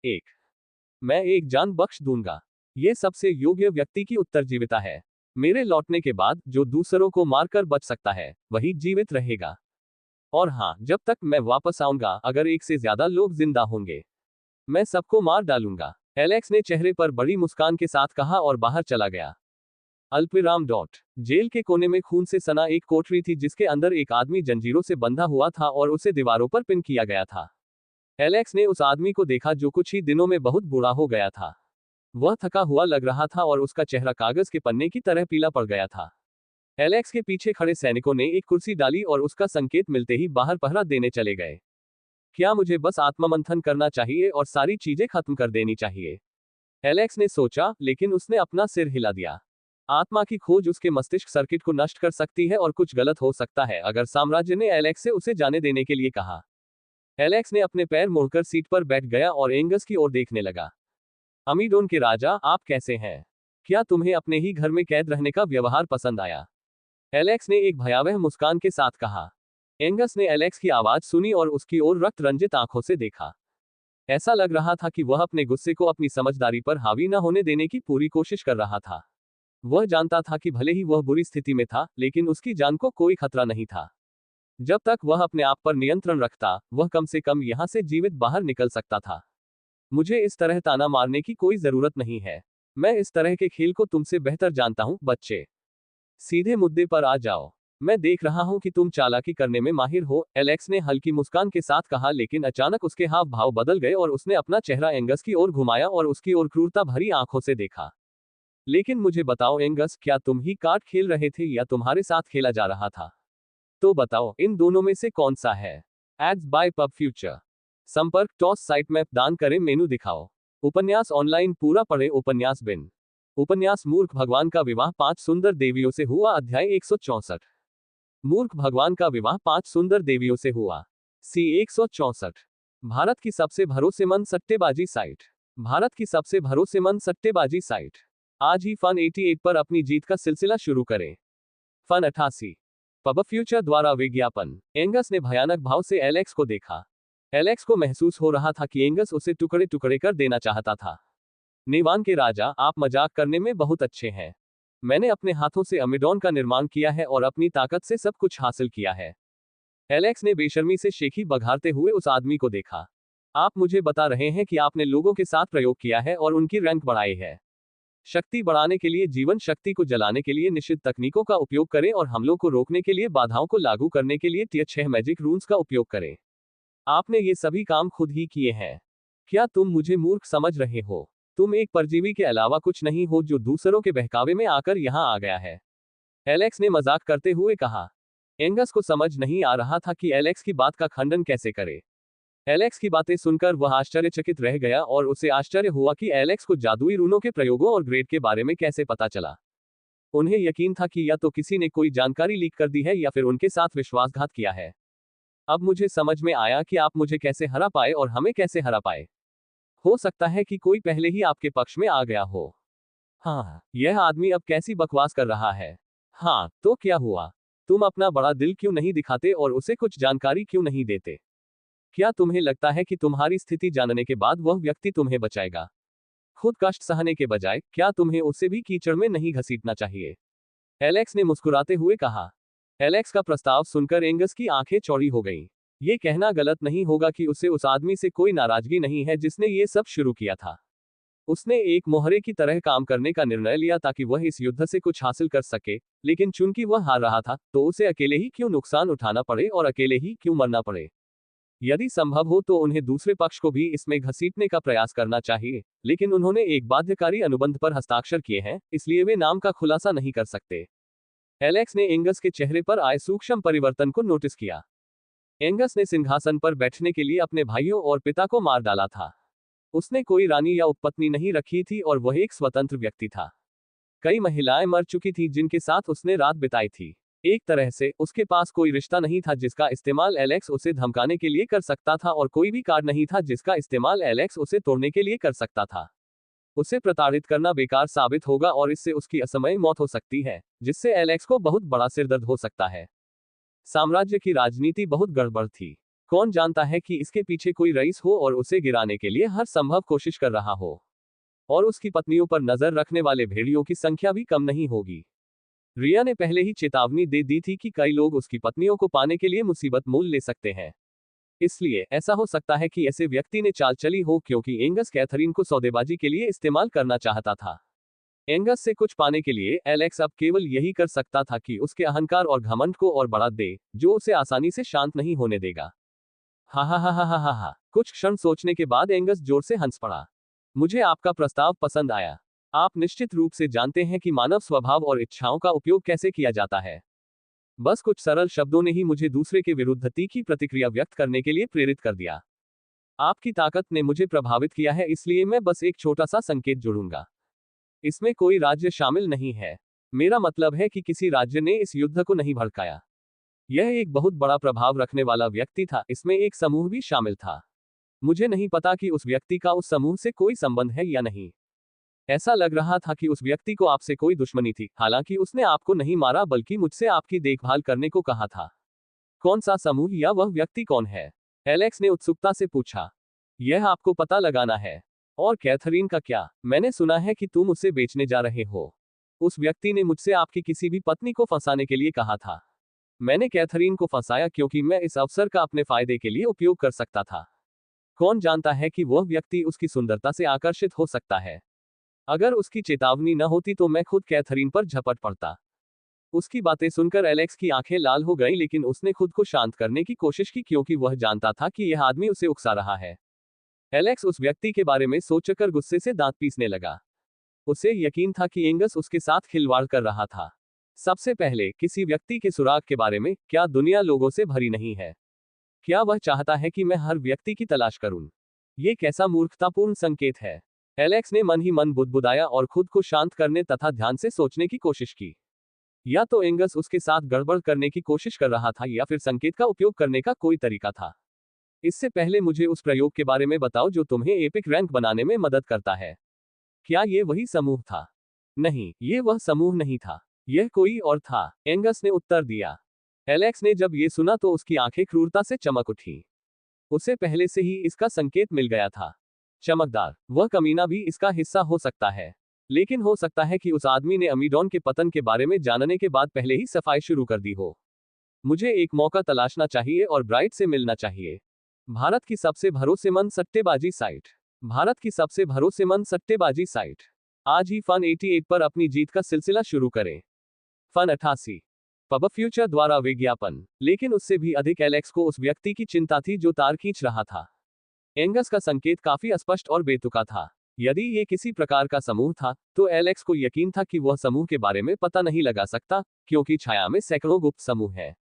मैं एक जान बख्श दूंगा। ये सबसे योग्य व्यक्ति की उत्तरजीविता है। मेरे लौटने के बाद जो दूसरों को मारकर बच सकता है, वही जीवित रहेगा। और हाँ, जब तक मैं वापस आऊंगा, अगर एक से ज्यादा लोग जिंदा होंगे, मैं सबको मार डालूंगा। एलेक्स ने चेहरे पर बड़ी मुस्कान के साथ कहा और बाहर चला गया। अल्पविराम डॉट। जेल के कोने में खून से सना एक कोठरी थी जिसके अंदर एक आदमी जंजीरों से बंधा हुआ था और उसे दीवारों पर पिन किया गया था। एलेक्स ने उस आदमी को देखा जो कुछ ही दिनों में बहुत बूढ़ा हो गया था। वह थका हुआ लग रहा था और उसका चेहरा कागज के पन्ने की तरह पीला पड़ गया था। एलेक्स के पीछे खड़े सैनिकों ने एक कुर्सी डाली और उसका संकेत मिलते ही बाहर पहरा देने चले गए। क्या मुझे बस आत्ममंथन करना चाहिए और सारी चीजें खत्म कर देनी चाहिए? एलेक्स ने सोचा, लेकिन उसने अपना सिर हिला दिया। आत्मा की खोज उसके मस्तिष्क सर्किट को नष्ट कर सकती है और कुछ गलत हो सकता है अगर साम्राज्य ने एलेक्स से उसे जाने देने के लिए कहा। एलेक्स ने अपने पैर मोड़कर सीट पर बैठ गया और एंगस की ओर देखने लगा। अमीडोन के राजा, आप कैसे हैं? क्या तुम्हें अपने ही घर में कैद रहने का व्यवहार पसंद आया? एलेक्स ने एक भयावह मुस्कान के साथ कहा। एंगस ने एलेक्स की आवाज सुनी और उसकी ओर रक्त रंजित आंखों से देखा। ऐसा लग रहा था कि वह अपने गुस्से को अपनी समझदारी पर हावी न होने देने की पूरी कोशिश कर रहा था। वह जानता था कि भले ही वह बुरी स्थिति में था, लेकिन उसकी जान को कोई खतरा नहीं था। जब तक वह अपने आप पर नियंत्रण रखता, वह कम से कम यहां से जीवित बाहर निकल सकता था। मुझे इस तरह ताना मारने की कोई जरूरत नहीं है। मैं इस तरह के खेल को तुमसे बेहतर जानता हूं, बच्चे। सीधे मुद्दे पर आ जाओ। मैं देख रहा हूं कि तुम चालाकी करने में माहिर हो, एलेक्स ने हल्की मुस्कान के साथ कहा, लेकिन अचानक उसके हाव भाव बदल गए और उसने अपना चेहरा एंगस की ओर घुमाया और उसकी ओर क्रूरता भरी आंखों से देखा। लेकिन मुझे बताओ एंगस, क्या तुम ही कार्ड खेल रहे थे या तुम्हारे साथ खेला जा रहा था? तो बताओ, इन दोनों में से कौन सा है? Ads by pub future. संपर्क टॉस साइट मैप दान करें, मेनू दिखाओ। उपन्यास ऑनलाइन पूरा पढ़े। उपन्यास बिन। उपन्यास मूर्ख भगवान का विवाह 5 सुंदर देवियों से हुआ। अध्याय 164। मूर्ख भगवान का विवाह 5 सुंदर देवियों से हुआ। सी 164। भारत की सबसे भरोसेमंद सट्टेबाजी साइट। भारत की सबसे भरोसेमंद सट्टेबाजी साइट। आज ही फन 88 पर अपनी जीत का सिलसिला शुरू करें। फन 88। पब फ्यूचर द्वारा विज्ञापन। एंगस ने भयानक भाव से एलेक्स को देखा। एलेक्स को महसूस हो रहा था कि एंगस उसे टुकड़े टुकड़े कर देना चाहता था। नेवान के राजा, आप मजाक करने में बहुत अच्छे हैं। मैंने अपने हाथों से अमेडॉन का निर्माण किया है और अपनी ताकत से सब कुछ हासिल किया है। एलेक्स ने बेशर्मी से शेखी बघारते हुए उस आदमी को देखा। आप मुझे बता रहे हैं कि आपने लोगों के साथ प्रयोग किया है और उनकी रैंक बढ़ाई है। शक्ति बढ़ाने के लिए जीवन शक्ति को जलाने के लिए निश्चित तकनीकों का उपयोग करें और हमलों को रोकने के लिए बाधाओं को लागू करने के लिए टियर 6 मैजिक रून्स का उपयोग करें। आपने ये सभी काम खुद ही किए हैं। क्या तुम मुझे मूर्ख समझ रहे हो? तुम एक परजीवी के अलावा कुछ नहीं हो जो दूसरों के बहकावे में आकर यहां आ गया है। एलेक्स ने मजाक करते हुए कहा। एंगस को समझ नहीं आ रहा था कि एलेक्स की बात का खंडन कैसे करे। एलेक्स की बातें सुनकर वह आश्चर्यचकित रह गया और उसे आश्चर्य हुआ कि एलेक्स को जादुई रूनों के प्रयोगों और ग्रेड के बारे में कैसे पता चला। उन्हें यकीन था कि या तो किसी ने कोई जानकारी लीक कर दी है या फिर उनके साथ विश्वासघात किया है। अब मुझे समझ में आया कि आप मुझे कैसे हरा पाए और हमें कैसे हरा पाए। हो सकता है कि कोई पहले ही आपके पक्ष में आ गया हो। हाँ, यह आदमी अब कैसी बकवास कर रहा है। हाँ, तो क्या हुआ? तुम अपना बड़ा दिल क्यों नहीं दिखाते और उसे कुछ जानकारी क्यों नहीं देते? क्या तुम्हें लगता है कि तुम्हारी स्थिति जानने के बाद वह व्यक्ति तुम्हें बचाएगा? खुद कष्ट सहने के बजाय क्या तुम्हें उसे भी कीचड़ में नहीं घसीटना चाहिए? एलेक्स ने मुस्कुराते हुए कहा। एलेक्स का प्रस्ताव सुनकर एंगस की आंखें चौड़ी हो गईं। ये कहना गलत नहीं होगा कि उसे उस आदमी से कोई नाराजगी नहीं है जिसने ये सब शुरू किया था। उसने एक मोहरे की तरह काम करने का निर्णय लिया ताकि वह इस युद्ध से कुछ हासिल कर सके, लेकिन चूंकि वह हार रहा था, तो उसे अकेले ही क्यों नुकसान उठाना पड़े और अकेले ही क्यों मरना पड़े। यदि संभव हो तो उन्हें दूसरे पक्ष को भी इसमें घसीटने का प्रयास करना चाहिए, लेकिन उन्होंने एक बाध्यकारी अनुबंध पर हस्ताक्षर किए हैं, इसलिए वे नाम का खुलासा नहीं कर सकते। एलेक्स ने एंगस के चेहरे पर आए सूक्ष्म परिवर्तन को नोटिस किया। एंगस ने सिंहासन पर बैठने के लिए अपने भाइयों और पिता को मार डाला था। उसने कोई रानी या उपपत्नी नहीं रखी थी और वह एक स्वतंत्र व्यक्ति था। कई महिलाएं मर चुकी थी जिनके साथ उसने रात बिताई थी। एक तरह से उसके पास कोई रिश्ता नहीं था जिसका इस्तेमाल एलेक्स उसे धमकाने के लिए कर सकता था और कोई भी कार्ड नहीं था जिसका इस्तेमाल एलेक्स उसे तोड़ने के लिए कर सकता था। उसे प्रताड़ित करना बेकार साबित होगा और इससे उसकी असमय मौत हो सकती है, जिससे एलेक्स को बहुत बड़ा सिरदर्द हो सकता है। साम्राज्य की राजनीति बहुत गड़बड़ थी। कौन जानता है कि इसके पीछे कोई रईस हो और उसे गिराने के लिए हर संभव कोशिश कर रहा हो। और उसकी पत्नियों पर नजर रखने वाले भेड़ियों की संख्या भी कम नहीं होगी। रिया ने पहले ही चेतावनी दे दी थी कि कई लोग उसकी पत्नियों को पाने के लिए मुसीबत मोल ले सकते हैं। इसलिए ऐसा हो सकता है कि ऐसे व्यक्ति ने चाल चली हो क्योंकि एंगस कैथरीन को सौदेबाजी के लिए इस्तेमाल करना चाहता था। एंगस से कुछ पाने के लिए एलेक्स अब केवल यही कर सकता था कि उसके अहंकार और घमंड को और बढ़ा दे, जो उसे आसानी से शांत नहीं होने देगा। हा हा हा हा हा हा हा। कुछ क्षण सोचने के बाद एंगस जोर से हंस पड़ा। मुझे आपका प्रस्ताव पसंद आया। आप निश्चित रूप से जानते हैं कि मानव स्वभाव और इच्छाओं का उपयोग कैसे किया जाता है। बस कुछ सरल शब्दों ने ही मुझे दूसरे के विरुद्ध तीखी प्रतिक्रिया व्यक्त करने के लिए प्रेरित कर दिया। आपकी ताकत ने मुझे प्रभावित किया है, इसलिए मैं बस एक छोटा सा संकेत जोड़ूंगा। इसमें कोई राज्य शामिल नहीं है। मेरा मतलब है कि किसी राज्य ने इस युद्ध को नहीं भड़काया। यह एक बहुत बड़ा प्रभाव रखने वाला व्यक्ति था, इसमें एक समूह भी शामिल था। मुझे नहीं पता कि उस व्यक्ति का उस समूह से कोई संबंध है या नहीं। ऐसा लग रहा था कि उस व्यक्ति को आपसे कोई दुश्मनी थी, हालांकि उसने आपको नहीं मारा बल्कि मुझसे आपकी देखभाल करने को कहा था। कौन सा समूह या वह व्यक्ति कौन है? एलेक्स ने उत्सुकता से पूछा। यह आपको पता लगाना है। और कैथरीन का क्या? मैंने सुना है कि तुम उसे बेचने जा रहे हो। उस व्यक्ति ने मुझसे आपकी किसी भी पत्नी को फंसाने के लिए कहा था। मैंने कैथरीन को फंसाया क्योंकि मैं इस अवसर का अपने फायदे के लिए उपयोग कर सकता था। कौन जानता है कि वह व्यक्ति उसकी सुंदरता से आकर्षित हो सकता है। अगर उसकी चेतावनी न होती तो मैं खुद कैथरीन पर झपट पड़ता। उसकी बातें सुनकर एलेक्स की आंखें लाल हो गईं, लेकिन उसने खुद को शांत करने की कोशिश की क्योंकि वह जानता था कि यह आदमी उसे उकसा रहा है। एलेक्स उस व्यक्ति के बारे में सोचकर गुस्से से दांत पीसने लगा। उसे यकीन था कि एंगस उसके साथ खिलवाड़ कर रहा था। सबसे पहले, किसी व्यक्ति के सुराग के बारे में, क्या दुनिया लोगों से भरी नहीं है? क्या वह चाहता है कि मैं हर व्यक्ति की तलाश करूं? ये कैसा मूर्खतापूर्ण संकेत है। एलेक्स ने मन ही मन बुदबुदाया और खुद को शांत करने तथा ध्यान से सोचने की कोशिश की। या तो एंगस उसके साथ गड़बड़ करने की कोशिश कर रहा था या फिर संकेत का उपयोग करने का कोई तरीका था। इससे पहले मुझे उस प्रयोग के बारे में बताओ जो तुम्हें एपिक रैंक बनाने में मदद करता है। क्या ये वही समूह था? नहीं, ये वह समूह नहीं था। यह कोई और था, एंगस ने उत्तर दिया। एलेक्स ने जब ये सुना तो उसकी आंखें क्रूरता से चमक उठी। उसे पहले से ही इसका संकेत मिल गया था। चमकदार, वह कमीना भी इसका हिस्सा हो सकता है। लेकिन हो सकता है कि उस आदमी ने अमीडॉन के पतन के बारे में जानने के बाद पहले ही सफाई शुरू कर दी हो। मुझे एक मौका तलाशना चाहिए और ब्राइट से मिलना चाहिए। भारत की सबसे भरोसेमंद सट्टेबाजी साइट। भारत की सबसे भरोसेमंद सट्टेबाजी साइट। आज ही फन 88 पर अपनी जीत का सिलसिला शुरू करें। फन 88 पब फ्यूचर द्वारा विज्ञापन। लेकिन उससे भी अधिक एलेक्स को उस व्यक्ति की चिंता थी जो तार खींच रहा था। एंगस का संकेत काफी अस्पष्ट और बेतुका था। यदि ये किसी प्रकार का समूह था, तो एलेक्स को यकीन था कि वह समूह के बारे में पता नहीं लगा सकता, क्योंकि छाया में सैकड़ों गुप्त समूह हैं।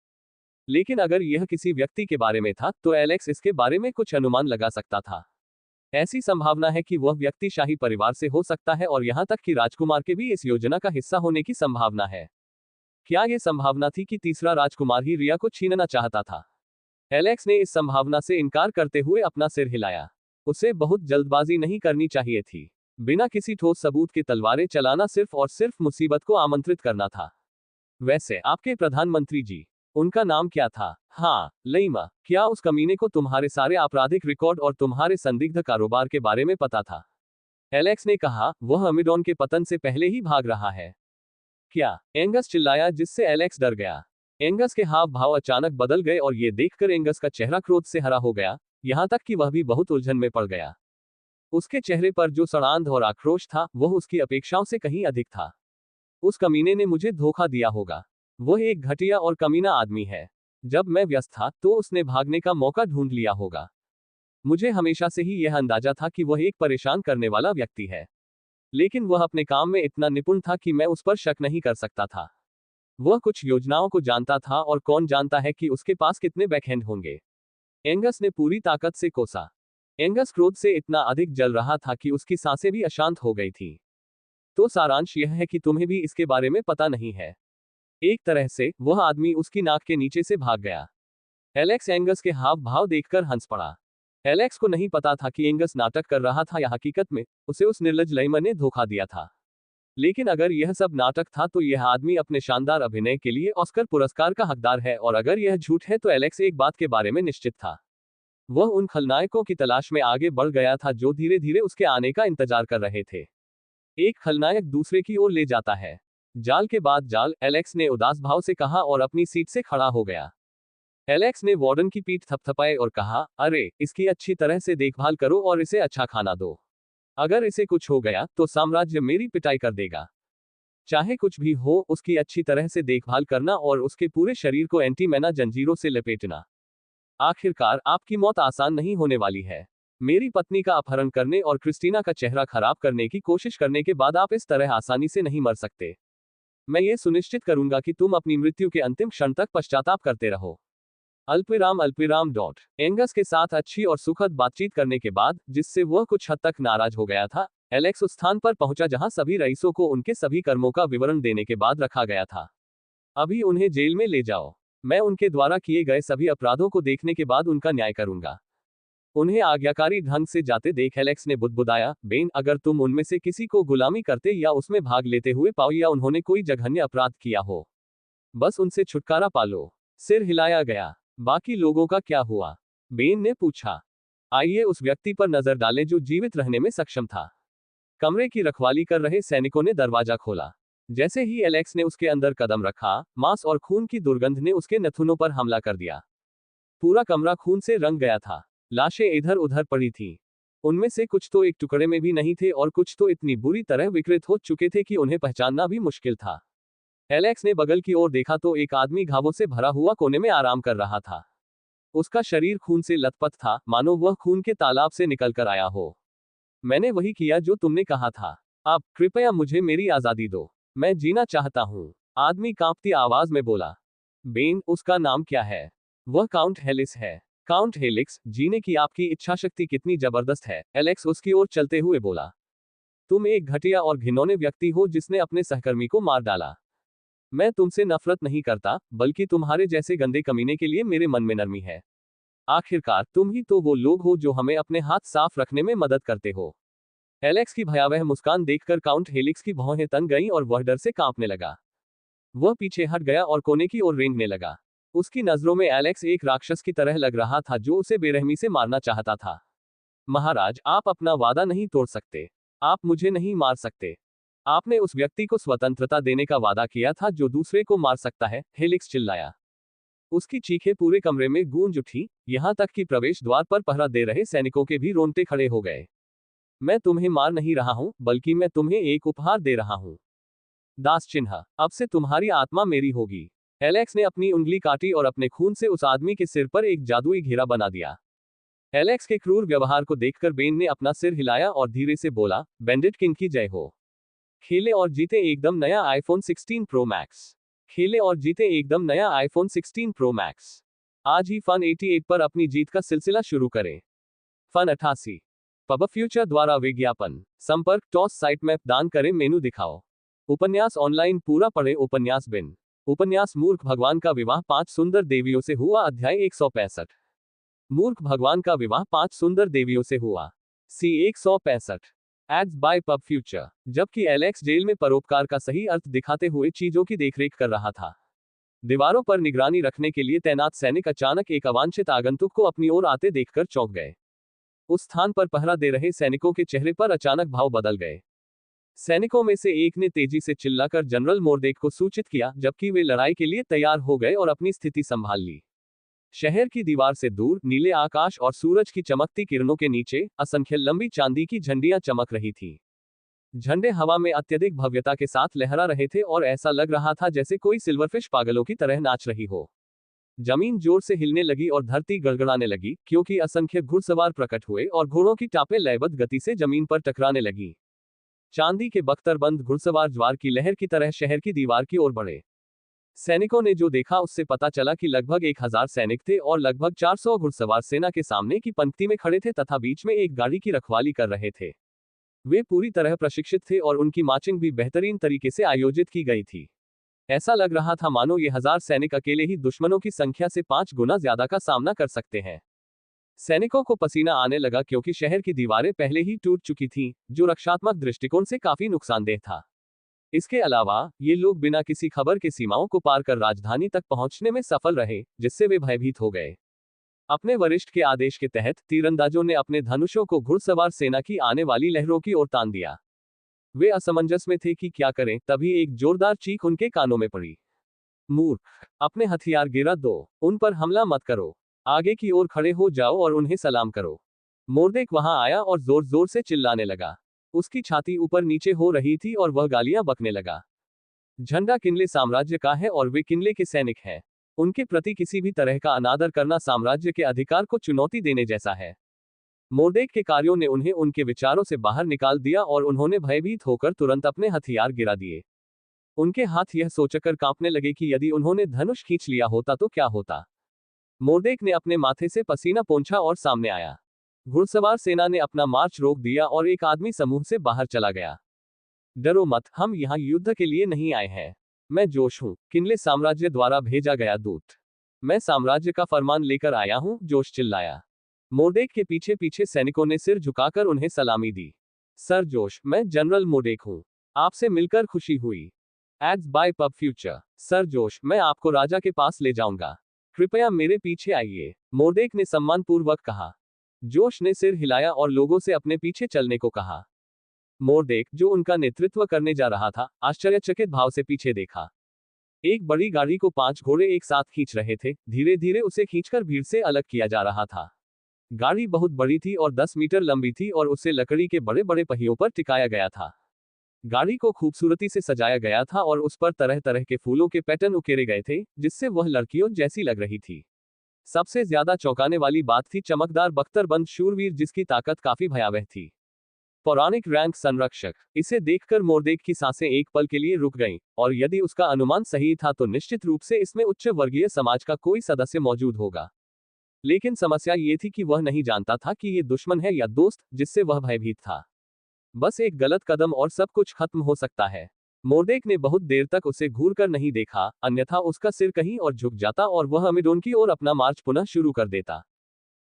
लेकिन अगर यह किसी व्यक्ति के बारे में था, तो एलेक्स इसके बारे में कुछ अनुमान लगा सकता था। ऐसी संभावना है कि वह व्यक्ति शाही परिवार से हो सकता है और यहां तक कि राजकुमार के भी इस योजना का हिस्सा होने की संभावना है। क्या यह संभावना थी कि तीसरा राजकुमार ही रिया को छीनना चाहता था? एलेक्स ने इस संभावना से इनकार करते हुए अपना सिर हिलाया। उसे बहुत जल्दबाजी नहीं करनी चाहिए थी। बिना किसी ठोस सबूत के तलवारें चलाना सिर्फ और सिर्फ मुसीबत को आमंत्रित करना था। वैसे आपके प्रधानमंत्री जी, उनका नाम क्या था? हाँ, लईमा। क्या उस कमीने को तुम्हारे सारे आपराधिक रिकॉर्ड और तुम्हारे संदिग्ध कारोबार के बारे में पता था? एलेक्स ने कहा, वह अमीडॉन के पतन से पहले ही भाग रहा है। क्या? एंगस चिल्लाया, जिससे एलेक्स डर गया। एंगस के हाव भाव अचानक बदल गए और ये देखकर एंगस का चेहरा क्रोध से हरा हो गया, यहां तक कि वह भी बहुत उलझन में पड़ गया। उसके चेहरे पर जो सड़ांध और आक्रोश था, वह उसकी अपेक्षाओं से कहीं अधिक था। उस कमीने ने मुझे धोखा दिया होगा। वह एक घटिया और कमीना आदमी है। जब मैं व्यस्त था, तो उसने भागने का मौका ढूंढ लिया होगा। मुझे हमेशा से ही यह अंदाजा था कि वह एक परेशान करने वाला व्यक्ति है। लेकिन वह अपने काम में इतना निपुण था कि मैं उस पर शक नहीं कर सकता था। वह कुछ योजनाओं को जानता था और कौन जानता है कि उसके पास कितने बैकहैंड होंगे। एंगस ने पूरी ताकत से कोसा। एंगस क्रोध से इतना अधिक जल रहा था कि उसकी सांसें भी अशांत हो गई थी। तो सारांश यह है कि तुम्हें भी इसके बारे में पता नहीं है। एक तरह से, वह आदमी उसकी नाक के नीचे से भाग गया। एलेक्स एंगस के हाव भाव देखकर हंस पड़ा। एलेक्स को नहीं पता था कि एंगस नाटक कर रहा था या हकीकत में उसे उस निर्लज लईमा ने धोखा दिया था। लेकिन अगर यह सब नाटक था तो यह आदमी अपने शानदार अभिनय के लिए ऑस्कर पुरस्कार का हकदार है, और अगर यह झूठ है तो एलेक्स एक बात के बारे में निश्चित था। वह उन खलनायकों की तलाश में आगे बढ़ गया था जो धीरे धीरे उसके आने का इंतजार कर रहे थे। एक खलनायक दूसरे की ओर ले जाता है। जाल के बाद जाल, एलेक्स ने उदास भाव से कहा और अपनी सीट से खड़ा हो गया। एलेक्स ने वार्डन की पीठ थपथपाई और कहा, अरे, इसकी अच्छी तरह से देखभाल करो और इसे अच्छा खाना दो। अगर इसे कुछ हो गया तो साम्राज्य मेरी पिटाई कर देगा। चाहे कुछ भी हो, उसकी अच्छी तरह से देखभाल करना और उसके पूरे शरीर को एंटीमेना जंजीरों से लपेटना। आखिरकार आपकी मौत आसान नहीं होने वाली है। मेरी पत्नी का अपहरण करने और क्रिस्टीना का चेहरा खराब करने की कोशिश करने के बाद आप इस तरह आसानी से नहीं मर सकते। मैं ये सुनिश्चित करूंगा कि तुम अपनी मृत्यु के अंतिम क्षण तक पश्चाताप करते रहो। अल्पविराम डॉट। एंगस के साथ अच्छी और सुखद बातचीत करने के बाद, जिससे वह कुछ हद तक नाराज हो गया था, एलेक्स उस स्थान पर पहुंचा जहां सभी रईसों को उनके सभी कर्मों का विवरण देने के बाद रखा गया था। अभी उन्हें जेल में ले जाओ। मैं उनके द्वारा किए गए सभी अपराधों को देखने के बाद उनका न्याय करूंगा। उन्हें आज्ञाकारी ढंग से जाते देख एलेक्स ने बुदबुदाया, बेन, अगर तुम उनमें से किसी को गुलामी करते या उसमें भाग लेते हुए पाओ या उन्होंने कोई जघन्य अपराध किया हो, बस उनसे छुटकारा पा लो। सिर हिलाया गया। बाकी लोगों का क्या हुआ? बेन ने पूछा। आइए उस व्यक्ति पर नजर डालें जो जीवित रहने में सक्षम था। कमरे की रखवाली कर रहे सैनिकों ने दरवाजा खोला। जैसे ही एलेक्स ने उसके अंदर कदम रखा, मांस और खून की दुर्गंध ने उसके नथुनों पर हमला कर दिया। पूरा कमरा खून से रंग गया था। लाशें इधर उधर पड़ी थीं। उनमें से कुछ तो एक टुकड़े में भी नहीं थे और कुछ तो इतनी बुरी तरह विकृत हो चुके थे कि उन्हें पहचानना भी मुश्किल था। एलेक्स ने बगल की ओर देखा तो एक आदमी घावों से भरा हुआ कोने में आराम कर रहा था। उसका शरीर खून से लथपथ था, मानो वह खून के तालाब से निकल कर आया हो। मैंने वही किया जो तुमने कहा था। अब कृपया मुझे मेरी आजादी दो। मैं जीना चाहता हूँ, आदमी कांपती आवाज में बोला। बेन, उसका नाम क्या है? वह काउंट हेलिस है। काउंट हेलिक्स, जीने की आपकी इच्छा शक्ति कितनी जबरदस्त है, एलेक्स उसकी ओर चलते हुए बोला। तुम एक घटिया और घिनौने व्यक्ति हो जिसने अपने सहकर्मी को मार डाला। मैं तुमसे नफरत नहीं करता, बल्कि तुम्हारे जैसे गंदे कमीने के लिए मेरे मन में नरमी है। आखिरकार तुम ही तो वो लोग हो जो हमें अपने हाथ साफ रखने में मदद करते हो। एलेक्स की भयावह मुस्कान देखकर काउंट हेलिक्स की भौहें तन गईं और वह डर से कांपने लगा। वह पीछे हट गया और कोने की ओर रेंगने लगा। उसकी नजरों में एलेक्स एक राक्षस की तरह लग रहा था जो उसे बेरहमी से मारना चाहता था। महाराज, आप अपना वादा नहीं तोड़ सकते। आप मुझे नहीं मार सकते। आपने उस व्यक्ति को स्वतंत्रता देने का वादा किया था जो दूसरे को मार सकता है, हेलिक्स चिल्लाया। उसकी चीखें पूरे कमरे में गूंज उठी, यहां तक कि प्रवेश द्वार पर पहरा दे रहे सैनिकों के भी रोंगटे खड़े हो गए। मैं तुम्हें मार नहीं रहा हूं, बल्कि मैं तुम्हें एक उपहार दे रहा हूं। दास चिन्ह, अब से तुम्हारी आत्मा मेरी होगी। एलेक्स ने अपनी उंगली काटी और अपने खून से उस आदमी के सिर पर एक जादुई घेरा बना दिया। एलेक्स के क्रूर व्यवहार को देखकर बेन ने अपना सिर हिलाया और धीरे से बोला, बैंडिट किंग की जय हो। खेले और जीते एकदम नया आईफोन 16 प्रो मैक्स। खेले और जीते एकदम नया आईफोन 16 प्रो मैक्स। आज ही फन 88 पर अपनी जीत का सिलसिला शुरू करें। फन 88 पब फ्यूचर द्वारा विज्ञापन। संपर्क टॉस साइट मैप दान करें मेनू दिखाओ। उपन्यास ऑनलाइन पूरा पढ़े। उपन्यास बिन। उपन्यास मूर्ख भगवान का विवाह 5 सुंदर देवियों से हुआ। अध्याय 165। मूर्ख भगवान का विवाह 5 सुंदर देवियों से हुआ। C 165। Ads by pub future. जबकि एलेक्स जेल में परोपकार का सही अर्थ दिखाते हुए चीजों की देखरेख कर रहा था, दीवारों पर निगरानी रखने के लिए तैनात सैनिक अचानक एक अवांछित आगंतुक को अपनी ओर आते देखकर चौंक गए। उस स्थान पर पहरा दे रहे सैनिकों के चेहरे पर अचानक भाव बदल गए। सैनिकों में से एक ने तेजी से चिल्लाकर जनरल मोरदेक को सूचित किया, जबकि वे लड़ाई के लिए तैयार हो गए और अपनी स्थिति संभाल ली। शहर की दीवार से दूर नीले आकाश और सूरज की चमकती किरणों के नीचे असंख्य लंबी चांदी की झंडियां चमक रही थीं। झंडे हवा में अत्यधिक भव्यता के साथ लहरा रहे थे और ऐसा लग रहा था जैसे कोई सिल्वरफिश पागलों की तरह नाच रही हो। जमीन जोर से हिलने लगी और धरती गड़गड़ाने लगी, क्योंकि असंख्य घुड़सवार प्रकट हुए और घोड़ों की टापें लयबद्ध गति से जमीन पर टकराने लगी। चांदी के बख्तरबंद घुड़सवार ज्वार की लहर की तरह शहर की दीवार की ओर बढ़े। सैनिकों ने जो देखा उससे पता चला कि लगभग 1000 सैनिक थे और लगभग 400 घुड़सवार सेना के सामने की पंक्ति में खड़े थे तथा बीच में एक गाड़ी की रखवाली कर रहे थे। वे पूरी तरह प्रशिक्षित थे और उनकी मार्चिंग भी बेहतरीन तरीके से आयोजित की गई थी। ऐसा लग रहा था मानो ये 1000 सैनिक अकेले ही दुश्मनों की संख्या से 5 गुना ज्यादा का सामना कर सकते हैं। सैनिकों को पसीना आने लगा क्योंकि शहर की दीवारें पहले ही टूट चुकी थीं, जो रक्षात्मक दृष्टिकोण से काफी नुकसानदेह था। इसके अलावा ये लोग बिना किसी खबर के सीमाओं को पार कर राजधानी तक पहुंचने में सफल रहे, जिससे वे भयभीत हो गए। अपने वरिष्ठ के आदेश के तहत तीरंदाजों ने अपने धनुषों को घुड़सवार सेना की आने वाली लहरों की ओर तान दिया। वे असमंजस में थे कि क्या करें, तभी एक जोरदार चीख उनके कानों में पड़ी। मूर्ख, अपने हथियार गिरा दो, उन पर हमला मत करो। आगे की ओर खड़े हो जाओ और उन्हें सलाम करो। मोरदेक वहां आया और जोर जोर से चिल्लाने लगा। उसकी छाती ऊपर नीचे हो रही थी और वह गालियां बकने लगा। झंडा किनले साम्राज्य का है और वे किनले के सैनिक हैं। उनके प्रति किसी भी तरह का अनादर करना साम्राज्य के अधिकार को चुनौती देने जैसा है। मोरदेक के कार्यों ने उन्हें उनके विचारों से बाहर निकाल दिया और उन्होंने भयभीत होकर तुरंत अपने हथियार गिरा दिए। उनके हाथ यह सोचकर कांपने लगे कि यदि उन्होंने धनुष खींच लिया होता तो क्या होता। मोरदेक ने अपने माथे से पसीना पोंछा और सामने आया। घुड़सवार सेना ने अपना मार्च रोक दिया और एक आदमी समूह से बाहर चला गया। डरो मत, हम यहाँ युद्ध के लिए नहीं आए हैं। मैं जोश हूँ, किनले साम्राज्य द्वारा भेजा गया दूत। मैं साम्राज्य का फरमान लेकर आया हूँ, जोश चिल्लाया। मोरदेक के पीछे पीछे सैनिकों ने सिर झुकाकर उन्हें सलामी दी। सर जोश, मैं जनरल मोरदेक हूँ। आपसे मिलकर खुशी हुई। Ads by pub future. Sir Josh, मैं आपको राजा के पास ले जाऊंगा। कृपया मेरे पीछे आइए, मोरदेक ने सम्मानपूर्वक कहा। जोश ने सिर हिलाया और लोगों से अपने पीछे चलने को कहा। मोरदेक, जो उनका नेतृत्व करने जा रहा था, आश्चर्यचकित भाव से पीछे देखा। एक बड़ी गाड़ी को 5 घोड़े एक साथ खींच रहे थे, धीरे धीरे उसे खींचकर भीड़ से अलग किया जा रहा था। गाड़ी बहुत बड़ी थी और 10 मीटर लंबी थी और उसे लकड़ी के बड़े बड़े पहियों पर टिकाया गया था। गाड़ी को खूबसूरती से सजाया गया था और उस पर तरह तरह के फूलों के पैटर्न उकेरे गए थे, जिससे वह लड़कियों जैसी लग रही थी। सबसे ज्यादा चौंकाने वाली बात थी चमकदार बख्तरबंद शूरवीर, जिसकी ताकत काफी भयावह थी। पौराणिक रैंक संरक्षक। इसे देखकर मोरदेक की सांसें एक पल के लिए रुक गईं, और यदि उसका अनुमान सही था तो निश्चित रूप से इसमें उच्च वर्गीय समाज का कोई सदस्य मौजूद होगा। लेकिन समस्या ये थी कि वह नहीं जानता था कि ये दुश्मन है या दोस्त, जिससे वह भयभीत था। बस एक गलत कदम और सब कुछ खत्म हो सकता है। मोरदेक ने बहुत देर तक उसे घूरकर नहीं देखा, अन्यथा उसका सिर कहीं और झुक जाता और वह अमेडोन की ओर अपना मार्च पुनः शुरू कर देता।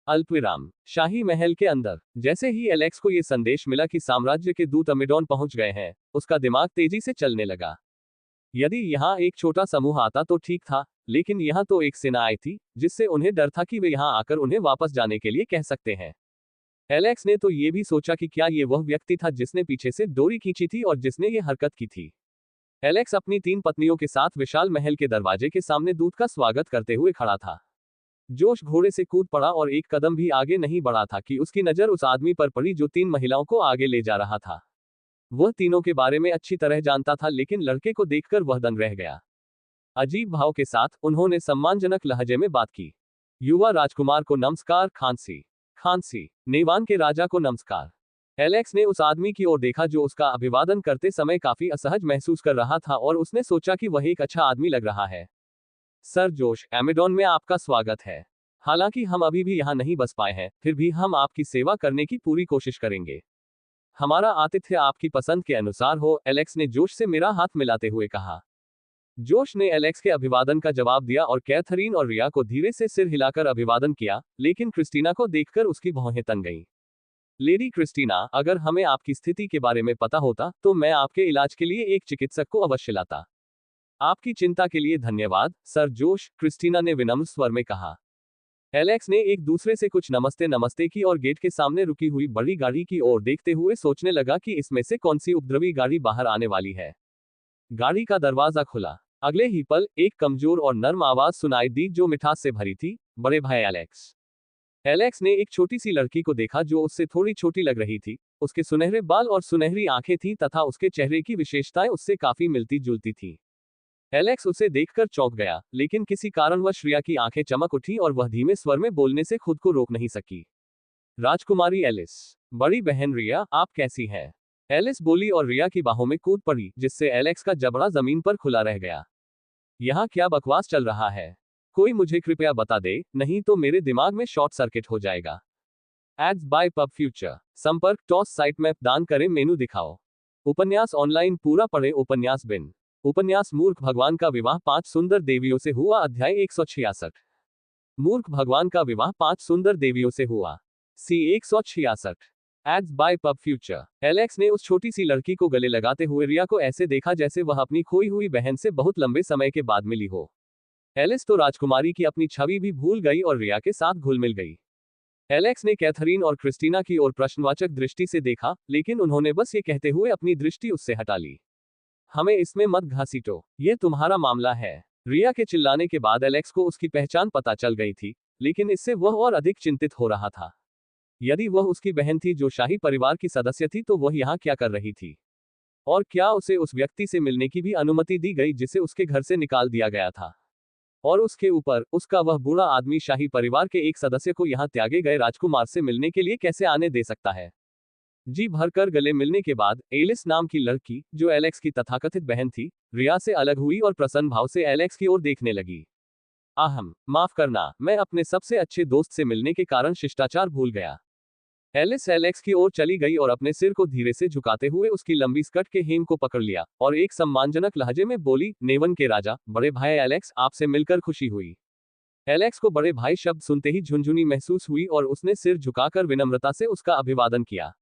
अल्पविराम। शाही महल के अंदर। जैसे ही एलेक्स को यह संदेश मिला कि साम्राज्य के दूत अमेडोन पहुंच गए हैं, उसका दिमाग तेजी से चलने लगा। यदि यहाँ एक छोटा समूह आता तो ठीक था, लेकिन यहाँ तो एक सेना आई थी, जिससे उन्हें डर था कि वे यहाँ आकर उन्हें वापस जाने के लिए कह सकते हैं। एलेक्स ने तो ये भी सोचा कि क्या ये वह व्यक्ति था जिसने पीछे से डोरी खींची थी और जिसने ये हरकत की थी। एलेक्स अपनी 3 पत्नियों के साथ विशाल महल के दरवाजे के सामने दूत का स्वागत करते हुए खड़ा था। जोश घोड़े से कूद पड़ा और एक कदम भी आगे नहीं बढ़ा था कि उसकी नजर उस आदमी पर पड़ी जो 3 महिलाओं को आगे ले जा रहा था। वह तीनों के बारे में अच्छी तरह जानता था, लेकिन लड़के को देखकर वह दंग रह गया। अजीब भाव के साथ उन्होंने सम्मानजनक लहजे में बात की। युवा राजकुमार को नमस्कार। खांसी। नेवान के राजा को नमस्कार। एलेक्स ने उस आदमी की ओर देखा जो उसका अभिवादन करते समय काफी असहज महसूस कर रहा था, और उसने सोचा कि वह एक अच्छा आदमी लग रहा है। सर जोश, एमेडोन में आपका स्वागत है। हालांकि हम अभी भी यहाँ नहीं बस पाए हैं, फिर भी हम आपकी सेवा करने की पूरी कोशिश करेंगे। हमारा आतिथ्य आपकी पसंद के अनुसार हो, एलेक्स ने जोश से मेरा हाथ मिलाते हुए कहा। जोश ने एलेक्स के अभिवादन का जवाब दिया और कैथरीन और रिया को धीरे से सिर हिलाकर अभिवादन किया, लेकिन क्रिस्टीना को देखकर उसकी भौहें तन गईं। लेडी क्रिस्टीना, अगर हमें आपकी स्थिति के बारे में पता होता तो मैं आपके इलाज के लिए एक चिकित्सक को अवश्य लाता। आपकी चिंता के लिए धन्यवाद, सर जोश, क्रिस्टीना ने विनम्र स्वर में कहा। एलेक्स ने एक दूसरे से कुछ नमस्ते नमस्ते की और गेट के सामने रुकी हुई बड़ी गाड़ी की ओर देखते हुए सोचने लगा कि इसमें से कौन सी उपद्रवी गाड़ी बाहर आने वाली है। गाड़ी का दरवाजा खुला। अगले ही पल एक कमजोर और नर्म आवाज सुनाई दी जो मिठास से भरी थी, बड़े भाई एलेक्स। एलेक्स ने एक छोटी सी लड़की को देखा जो उससे थोड़ी छोटी लग रही थी। उसके सुनहरे बाल और सुनहरी आंखें थीं तथा उसके चेहरे की विशेषताएं उससे काफी मिलती जुलती थीं। एलेक्स उसे देखकर चौंक गया, लेकिन किसी कारणवश रिया की आंखें चमक उठी और वह धीमे स्वर में बोलने से खुद को रोक नहीं सकी। राजकुमारी एलिस। बड़ी बहन रिया, आप कैसी हैं? एलिस बोली और रिया की बाहों में कूद पड़ी, जिससे एलेक्स का जबड़ा जमीन पर खुला रह गया। यहाँ क्या बकवास चल रहा है? कोई मुझे कृपया बता दे, नहीं तो मेरे दिमाग में शॉर्ट सर्किट हो जाएगा। Ads by pub future. संपर्क टॉस साइट मैप दान करें मेनू दिखाओ। उपन्यास ऑनलाइन पूरा पढ़े। उपन्यास बिन। उपन्यास मूर्ख भगवान का विवाह 5 सुंदर देवियों से हुआ। अध्याय 166। मूर्ख भगवान का विवाह 5 सुंदर देवियों से हुआ। C 166। Ads by pub future. Alex ने उस छोटी सी लड़की को गले लगाते हुए रिया को ऐसे देखा जैसे वह अपनी खोई हुई बहन से बहुत लंबे समय के बाद मिली हो। एलिस तो राजकुमारी की अपनी छवि भी भूल गई और रिया के साथ घुल मिल गई। एलेक्स ने कैथरीन और क्रिस्टीना की ओर प्रश्नवाचक दृष्टि से देखा, लेकिन उन्होंने बस ये कहते हुए अपनी दृष्टि उससे हटा ली। हमें इसमें मत घसीटो, ये तुम्हारा मामला है। रिया के चिल्लाने के बाद एलेक्स को उसकी पहचान पता चल गई थी, लेकिन इससे वह और अधिक चिंतित हो रहा था। यदि वह उसकी बहन थी जो शाही परिवार की सदस्य थी, तो वह यहाँ क्या कर रही थी? और क्या उसे उस व्यक्ति से मिलने की भी अनुमति दी गई जिसे उसके घर से निकाल दिया गया था? और उसके ऊपर, उसका वह बूढ़ा आदमी शाही परिवार के एक सदस्य को यहाँ त्यागे गए राजकुमार से मिलने के लिए कैसे आने दे सकता है? जी भरकर गले मिलने के बाद एलिस नाम की लड़की, जो एलेक्स की तथाकथित बहन थी, रिया से अलग हुई और प्रसन्न भाव से एलेक्स की ओर देखने लगी। माफ करना, मैं अपने सबसे अच्छे दोस्त से मिलने के कारण शिष्टाचार भूल गया। एलिस एलेक्स की ओर चली गई और अपने सिर को धीरे से झुकाते हुए उसकी लंबी स्कर्ट के हेम को पकड़ लिया और एक सम्मानजनक लहजे में बोली, नेवन के राजा, बड़े भाई एलेक्स, आपसे मिलकर खुशी हुई। एलेक्स को बड़े भाई शब्द सुनते ही झुनझुनी महसूस हुई और उसने सिर झुकाकर विनम्रता से उसका अभिवादन किया।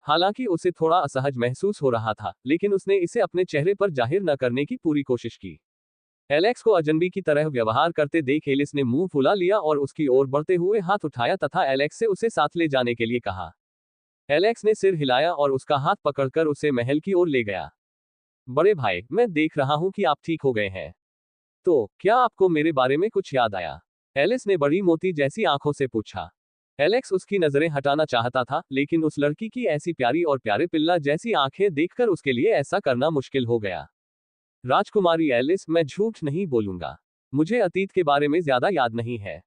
हालांकि उसे थोड़ा असहज महसूस हो रहा था, लेकिन उसने इसे अपने चेहरे पर जाहिर न करने की पूरी कोशिश की। एलेक्स को अजनबी की तरह व्यवहार करते देख एलिस ने मुंह फुला लिया और उसकी ओर बढ़ते हुए हाथ उठाया तथा एलेक्स से उसे साथ ले जाने के लिए कहा। एलेक्स ने सिर हिलाया और उसका हाथ पकड़कर उसे महल की ओर ले गया। बड़े भाई, मैं देख रहा हूं कि आप ठीक हो गए हैं। तो क्या आपको मेरे बारे में कुछ याद आया? एलिस ने बड़ी मोती जैसी आंखों से पूछा। एलेक्स उसकी नजरें हटाना चाहता था, लेकिन उस लड़की की ऐसी प्यारी और प्यारे पिल्ला जैसी आंखें देखकर उसके लिए ऐसा करना मुश्किल हो गया। राजकुमारी एलिस, मैं झूठ नहीं बोलूंगा। मुझे अतीत के बारे में ज्यादा याद नहीं है।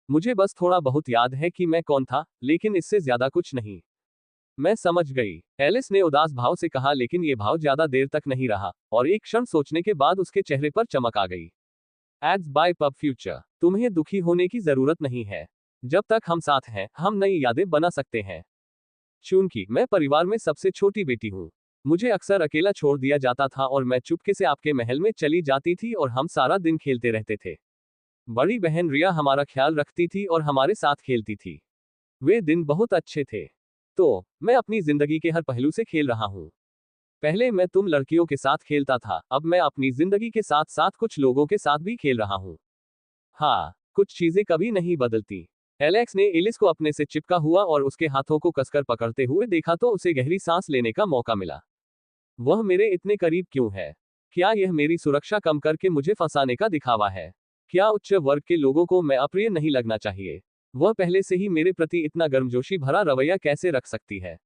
मुझे बस थोड़ा बहुत याद है कि मैं कौन था, लेकिन इससे ज्यादा कुछ नहीं। मैं समझ गई, एलिस ने उदास भाव से कहा, लेकिन ये भाव ज्यादा देर तक नहीं रहा, और एक क्षण सोचने के बाद उसके चेहरे पर चमक आ गई। Ads by pub future. तुम्हें दुखी होने की जरूरत नहीं है। जब तक हम साथ हैं, हम नई यादें बना सकते हैं। चूंकि मैं परिवार में सबसे छोटी बेटी हूँ, मुझे अक्सर अकेला छोड़ दिया जाता था और मैं चुपके से आपके महल में चली जाती थी और हम सारा दिन खेलते रहते थे। बड़ी बहन रिया हमारा ख्याल रखती थी और हमारे साथ खेलती थी। वे दिन बहुत अच्छे थे। तो मैं अपनी जिंदगी के हर पहलू से खेल रहा हूँ। पहले मैं तुम लड़कियों के साथ खेलता था, अब मैं अपनी जिंदगी के साथ साथ कुछ लोगों के साथ भी खेल रहा हूँ। हाँ, कुछ चीजें कभी नहीं बदलती। एलेक्स ने एलिस को अपने से चिपका हुआ और उसके हाथों को कसकर पकड़ते हुए देखा तो उसे गहरी सांस लेने का मौका मिला। वह मेरे इतने करीब क्यों है? क्या यह मेरी सुरक्षा कम करके मुझे फंसाने का दिखावा है? क्या उच्च वर्ग के लोगों को मैं अप्रिय नहीं लगना चाहिए? वह पहले से ही मेरे प्रति इतना गर्मजोशी भरा रवैया कैसे रख सकती है?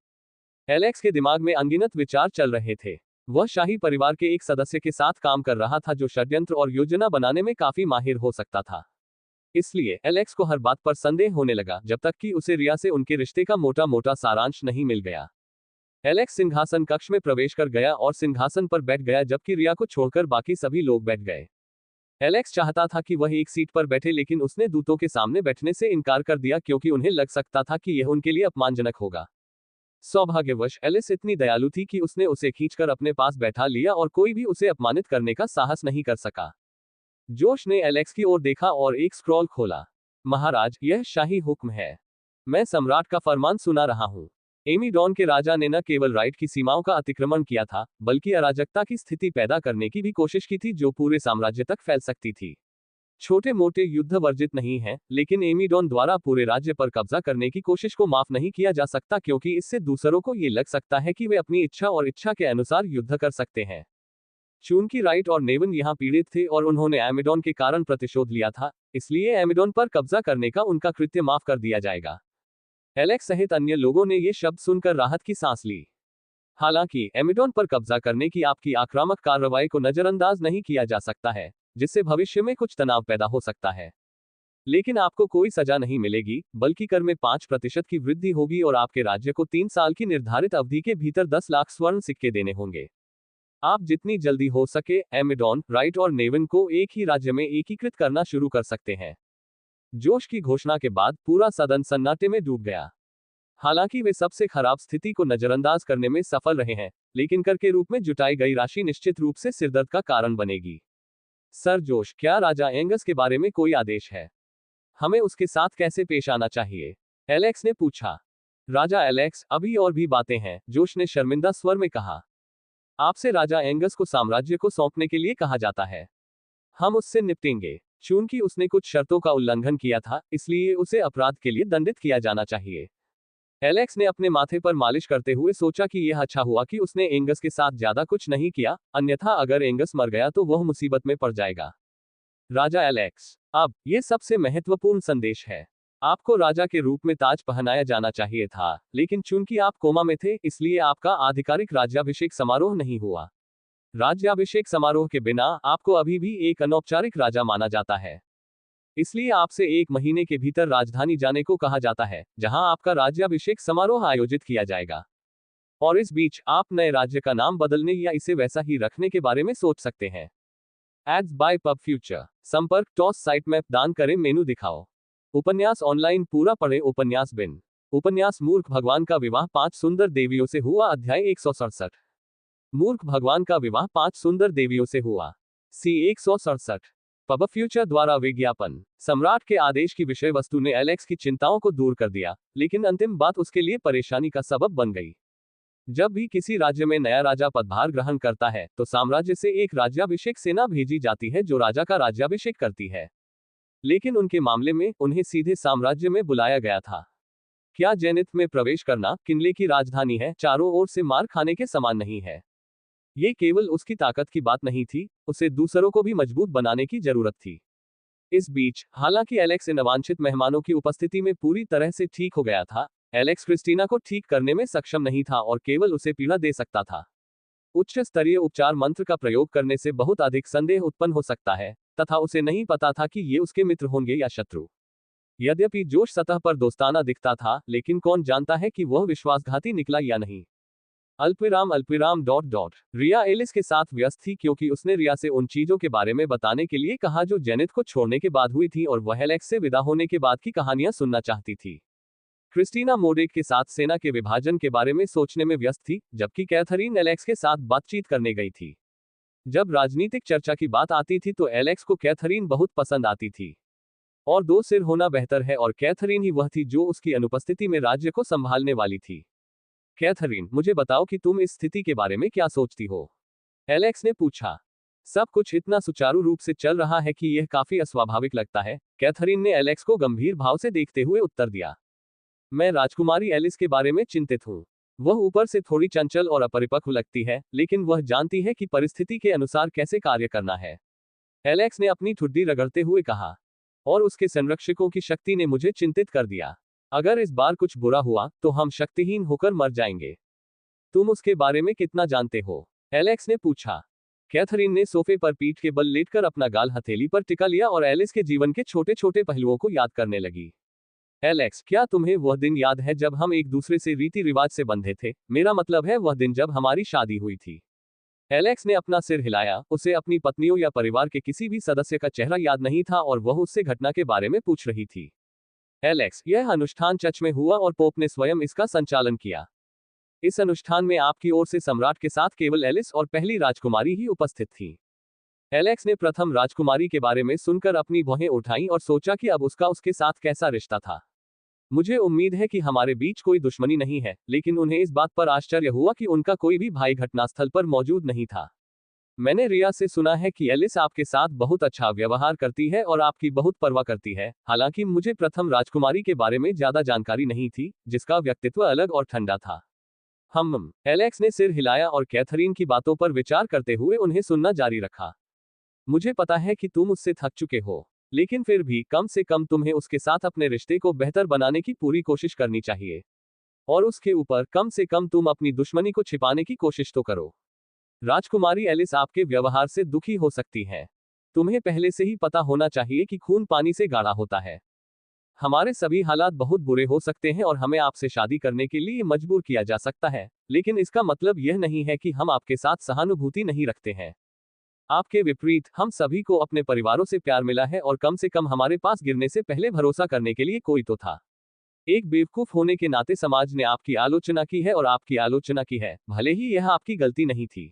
एलेक्स के दिमाग में अनगिनत विचार चल रहे थे। वह शाही परिवार के एक सदस्य के साथ काम कर रहा था जो षड्यंत्र और योजना बनाने में काफी माहिर हो सकता था। इसलिए एलेक्स को हर बात पर संदेह होने लगा, जब तक कि उसे रिया से उनके रिश्ते का मोटा मोटा सारांश नहीं मिल गया। एलेक्स सिंहासन कक्ष में प्रवेश कर गया और सिंहासन पर बैठ गया, जबकि रिया को छोड़कर बाकी सभी लोग बैठ गए। एलेक्स चाहता था कि वह एक सीट पर बैठे, लेकिन उसने दूतों के सामने बैठने से इनकार कर दिया क्योंकि उन्हें लग सकता था कि यह उनके लिए अपमानजनक होगा। सौभाग्यवश एलिस इतनी दयालु थी कि उसने उसे खींचकर अपने पास बैठा लिया और कोई भी उसे अपमानित करने का साहस नहीं कर सका। जोश ने एलेक्स की ओर देखा और एक स्क्रॉल खोला। महाराज, यह शाही हुक्म है। मैं सम्राट का फरमान सुना रहा हूँ। एमीडॉन के राजा ने न केवल राइट की सीमाओं का अतिक्रमण किया था, बल्कि अराजकता की स्थिति पैदा करने की भी कोशिश की थी जो पूरे साम्राज्य तक फैल सकती थी। छोटे मोटे युद्ध वर्जित नहीं हैं, लेकिन एमीडॉन द्वारा पूरे राज्य पर कब्जा करने की कोशिश को माफ नहीं किया जा सकता, क्योंकि इससे दूसरों को ये लग सकता है कि वे अपनी इच्छा और इच्छा के अनुसार युद्ध कर सकते हैं। चूंकि राइट और नेवन यहाँ पीड़ित थे और उन्होंने एमिडॉन के कारण प्रतिशोध लिया था, इसलिए एमिडॉन पर कब्जा करने का उनका कृत्य माफ कर दिया जाएगा। एलेक्स सहित अन्य लोगों ने ये शब्द सुनकर राहत की सांस ली। हालांकि एमिडॉन पर कब्जा करने की आपकी आक्रामक कार्रवाई को नजरअंदाज नहीं किया जा सकता है, जिससे भविष्य में कुछ तनाव पैदा हो सकता है। लेकिन आपको कोई सजा नहीं मिलेगी, बल्कि कर में 5% की वृद्धि होगी और आपके राज्य को 3 साल की निर्धारित अवधि के भीतर 10 लाख स्वर्ण सिक्के देने होंगे। आप जितनी जल्दी हो सके एमिडॉन, राइट और नेवन को एक ही राज्य में एकीकृत करना शुरू कर सकते हैं। जोश की घोषणा के बाद पूरा सदन सन्नाटे में डूब गया। हालांकि वे सबसे खराब स्थिति को नजरअंदाज करने में सफल रहे हैं, लेकिन कर के रूप में जुटाई गई राशि निश्चित रूप से सिरदर्द का कारण बनेगी। सर जोश, क्या राजा एंगस के बारे में कोई आदेश है? हमें उसके साथ कैसे पेश आना चाहिए? एलेक्स ने पूछा। राजा एलेक्स, अभी और भी बातें हैं, जोश ने शर्मिंदा स्वर में कहा। आपसे राजा एंगस को साम्राज्य को सौंपने के लिए कहा जाता है। हम उससे निपटेंगे। चूंकि उसने कुछ शर्तों का उल्लंघन किया था, इसलिए उसे अपराध के लिए दंडित किया जाना चाहिए। एलेक्स ने अपने माथे पर मालिश करते हुए सोचा कि यह अच्छा हुआ कि उसने एंगस के साथ ज्यादा कुछ नहीं किया, अन्यथा अगर एंगस मर गया तो वह मुसीबत में पड़ जाएगा। राजा एलेक्स, अब यह सबसे महत्वपूर्ण संदेश है। आपको राजा के रूप में ताज पहनाया जाना चाहिए था, लेकिन चूंकि आप कोमा में थे, इसलिए आपका आधिकारिक राज्याभिषेक समारोह नहीं हुआ। राज्याभिषेक समारोह के बिना आपको अभी भी एक अनौपचारिक राजा माना जाता है। इसलिए आपसे 1 महीने के भीतर राजधानी जाने को कहा जाता है, जहां आपका राज्याभिषेक समारोह आयोजित किया जाएगा। और इस बीच आप नए राज्य का नाम बदलने या इसे वैसा ही रखने के बारे में सोच सकते हैं। Ads by pub future. संपर्क टॉस साइट मैप दान करें मेनू दिखाओ। उपन्यास ऑनलाइन पूरा पढ़े। उपन्यास बिन। उपन्यास मूर्ख भगवान का विवाह 5 सुंदर देवियों से हुआ। अध्याय 167। मूर्ख भगवान का विवाह 5 सुंदर देवियों से हुआ। सी 167। पब फ्यूचर द्वारा विज्ञापन। सम्राट के आदेश की विषय वस्तु ने एलेक्स की चिंताओं को दूर कर दिया, लेकिन अंतिम बात उसके लिए परेशानी का सबब बन गई। जब भी किसी राज्य में नया राजा पदभार ग्रहण करता है तो साम्राज्य से एक राज्याभिषेक सेना भेजी जाती है जो राजा का राज्याभिषेक करती है। लेकिन उनके मामले में उन्हें सीधे साम्राज्य में बुलाया गया था। क्या जेनिथ में प्रवेश करना किले की राजधानी है चारों ओर से मार खाने के समान नहीं है। ये केवल उसकी ताकत की बात नहीं थी, उसे दूसरों को भी मजबूत बनाने की जरूरत थी। इस बीच हालांकि एलेक्स इन अवांछित मेहमानों की उपस्थिति में पूरी तरह से ठीक हो गया था, एलेक्स क्रिस्टीना को ठीक करने में सक्षम नहीं था और केवल उसे पीड़ा दे सकता था। उच्च स्तरीय उपचार मंत्र का प्रयोग करने से बहुत अधिक संदेह उत्पन्न हो सकता है, तथा उसे नहीं पता था कि ये उसके मित्र होंगे या शत्रु। यद्यपि जोश सतह पर दोस्ताना दिखता था, लेकिन कौन जानता है कि वह विश्वासघाती निकला या नहीं। अल्पविराम ... रिया एलिस के साथ व्यस्त थी क्योंकि उसने रिया से उन चीजों के बारे में बताने के लिए कहा जो जेनिथ को छोड़ने के बाद हुई थी और वह एलेक्स से विदा होने के बाद की कहानियां सुनना चाहती थी। क्रिस्टीना मोडेक के साथ सेना के विभाजन के बारे में सोचने में व्यस्त थी, जबकि कैथरीन एलेक्स के साथ बातचीत करने गई थी। जब राजनीतिक चर्चा की बात आती थी तो एलेक्स को कैथरीन बहुत पसंद आती थी। और दो सिर होना बेहतर है और कैथरीन ही वह थी जो उसकी अनुपस्थिति में राज्य को संभालने वाली थी। कैथरीन, मुझे बताओ कि तुम इस स्थिति के बारे में क्या सोचती हो? एलेक्स ने पूछा। सब कुछ इतना सुचारू रूप से चल रहा है कि यह काफी अस्वाभाविक लगता है, कैथरीन ने एलेक्स को गंभीर भाव से देखते हुए उत्तर दिया। मैं राजकुमारी एलिस के बारे में चिंतित हूँ। वह ऊपर से थोड़ी चंचल और अपरिपक्व लगती है, लेकिन वह जानती है कि परिस्थिति के अनुसार कैसे कार्य करना है। एलेक्स ने अपनी ठुड्डी रगड़ते हुए कहा। और उसके संरक्षकों की शक्ति ने मुझे चिंतित कर दिया। अगर इस बार कुछ बुरा हुआ तो हम शक्तिहीन होकर मर जाएंगे। तुम उसके बारे में कितना जानते हो? एलेक्स ने पूछा। कैथरीन ने सोफे पर पीठ के बल लेटकर अपना गाल हथेली पर टिका लिया और एलिस के जीवन के छोटे छोटे पहलुओं को याद करने लगी। एलेक्स, क्या तुम्हें वह दिन याद है जब हम एक दूसरे से रीति रिवाज से बंधे थे? मेरा मतलब है वह दिन जब हमारी शादी हुई थी। एलेक्स ने अपना सिर हिलाया। उसे अपनी पत्नियों या परिवार के किसी भी सदस्य का चेहरा याद नहीं था और वह उससे घटना के बारे में पूछ रही थी। एलेक्स, यह अनुष्ठान चर्च में हुआ और पोप ने स्वयं इसका संचालन किया। इस अनुष्ठान में आपकी ओर से सम्राट के साथ केवल एलिस और पहली राजकुमारी ही उपस्थित थी। एलेक्स ने प्रथम राजकुमारी के बारे में सुनकर अपनी भौहें उठाईं और सोचा कि अब उसका उसके साथ कैसा रिश्ता था। मुझे उम्मीद है कि हमारे बीच कोई दुश्मनी नहीं है, लेकिन उन्हें इस बात पर आश्चर्य हुआ कि उनका कोई भी भाई घटनास्थल पर मौजूद नहीं था। मैंने रिया से सुना है कि एलिस आपके साथ बहुत अच्छा व्यवहार करती है और आपकी बहुत परवाह करती है। हालांकि मुझे प्रथम राजकुमारी के बारे में ज्यादा जानकारी नहीं थी, जिसका व्यक्तित्व अलग और ठंडा था। एलेक्स ने सिर हिलाया और कैथरीन की बातों पर विचार करते हुए उन्हें सुनना जारी रखा। मुझे पता है कि तुम उससे थक चुके हो, लेकिन फिर भी कम से कम तुम्हें उसके साथ अपने रिश्ते को बेहतर बनाने की पूरी कोशिश करनी चाहिए। और उसके ऊपर कम से कम तुम अपनी दुश्मनी को छिपाने की कोशिश तो करो। राजकुमारी एलिस आपके व्यवहार से दुखी हो सकती है। तुम्हें पहले से ही पता होना चाहिए कि खून पानी से गाढ़ा होता है। हमारे सभी हालात बहुत बुरे हो सकते हैं और हमें आपसे शादी करने के लिए मजबूर किया जा सकता है, लेकिन इसका मतलब यह नहीं है कि हम आपके साथ सहानुभूति नहीं रखते हैं। आपके विपरीत, हम सभी को अपने परिवारों से प्यार मिला है और कम से कम हमारे पास गिरने से पहले भरोसा करने के लिए कोई तो था। एक बेवकूफ होने के नाते समाज ने आपकी आलोचना की है और आपकी आलोचना की है, भले ही यह आपकी गलती नहीं थी।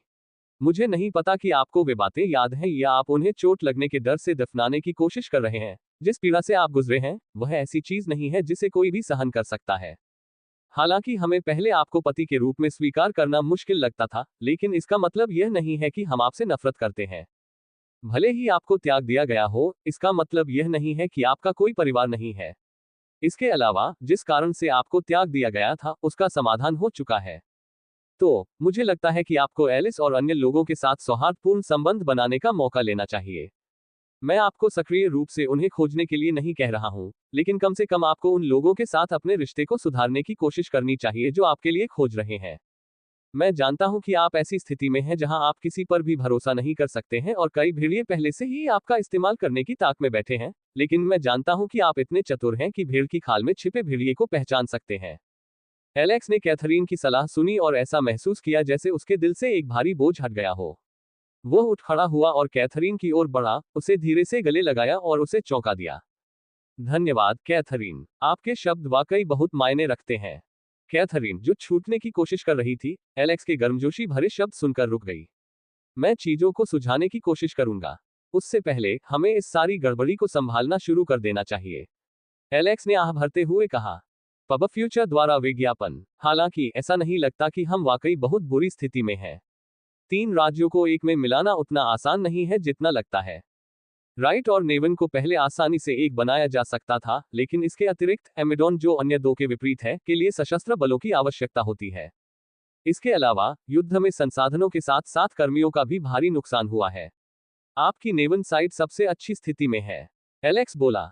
मुझे नहीं पता कि आपको वे बातें याद हैं या आप उन्हें चोट लगने के डर से दफनाने की कोशिश कर रहे हैं। जिस पीड़ा से आप गुजरे हैं, वह ऐसी चीज नहीं है जिसे कोई भी सहन कर सकता है। हालांकि हमें पहले आपको पति के रूप में स्वीकार करना मुश्किल लगता था, लेकिन इसका मतलब यह नहीं है कि हम आपसे नफरत करते हैं। भले ही आपको त्याग दिया गया हो, इसका मतलब यह नहीं है कि आपका कोई परिवार नहीं है। इसके अलावा, जिस कारण से आपको त्याग दिया गया था, उसका समाधान हो चुका है। तो मुझे लगता है कि आपको एलिस और अन्य लोगों के साथ सौहार्दपूर्ण संबंध बनाने का मौका लेना चाहिए। मैं आपको सक्रिय रूप से उन्हें खोजने के लिए नहीं कह रहा हूं, लेकिन कम से कम आपको उन लोगों के साथ अपने रिश्ते को सुधारने की कोशिश करनी चाहिए जो आपके लिए खोज रहे हैं। मैं जानता हूं कि आप ऐसी स्थिति में हैं जहां आप किसी पर भी भरोसा नहीं कर सकते हैं और कई भेड़िए पहले से ही आपका इस्तेमाल करने की ताक में बैठे हैं, लेकिन मैं जानता हूं कि आप इतने चतुर हैं कि भीड़ की खाल में छिपे भेड़िए को पहचान सकते हैं। एलेक्स ने कैथरीन की सलाह सुनी और ऐसा महसूस किया जैसे उसके दिल से एक भारी बोझ हट गया हो। वो उठ खड़ा हुआ और कैथरीन की ओर बढ़ा, उसे धीरे से गले लगाया और उसे चौंका दिया। धन्यवाद कैथरीन, आपके शब्द वाकई बहुत मायने रखते हैं। कैथरीन, जो छूटने की कोशिश कर रही थी, एलेक्स के गर्मजोशी भरे शब्द सुनकर रुक गई। मैं चीजों को सुझाने की कोशिश करूंगा। उससे पहले हमें इस सारी गड़बड़ी को संभालना शुरू कर देना चाहिए, एलेक्स ने आह भरते हुए कहा। पब फ्यूचर द्वारा विज्ञापन। हालांकि ऐसा नहीं लगता कि हम वाकई बहुत बुरी स्थिति में हैं। 3 राज्यों को एक में मिलाना उतना आसान नहीं है जितना लगता है। राइट और नेवन को पहले आसानी से एक बनाया जा सकता था, लेकिन इसके अतिरिक्त एमेडोन, जो अन्य 2 के विपरीत है, के लिए सशस्त्र बलों की आवश्यकता होती है। इसके अलावा युद्ध में संसाधनों के साथ साथ कर्मियों का भी भारी नुकसान हुआ है। आपकी नेवन साइड सबसे अच्छी स्थिति में है, एलेक्स बोला।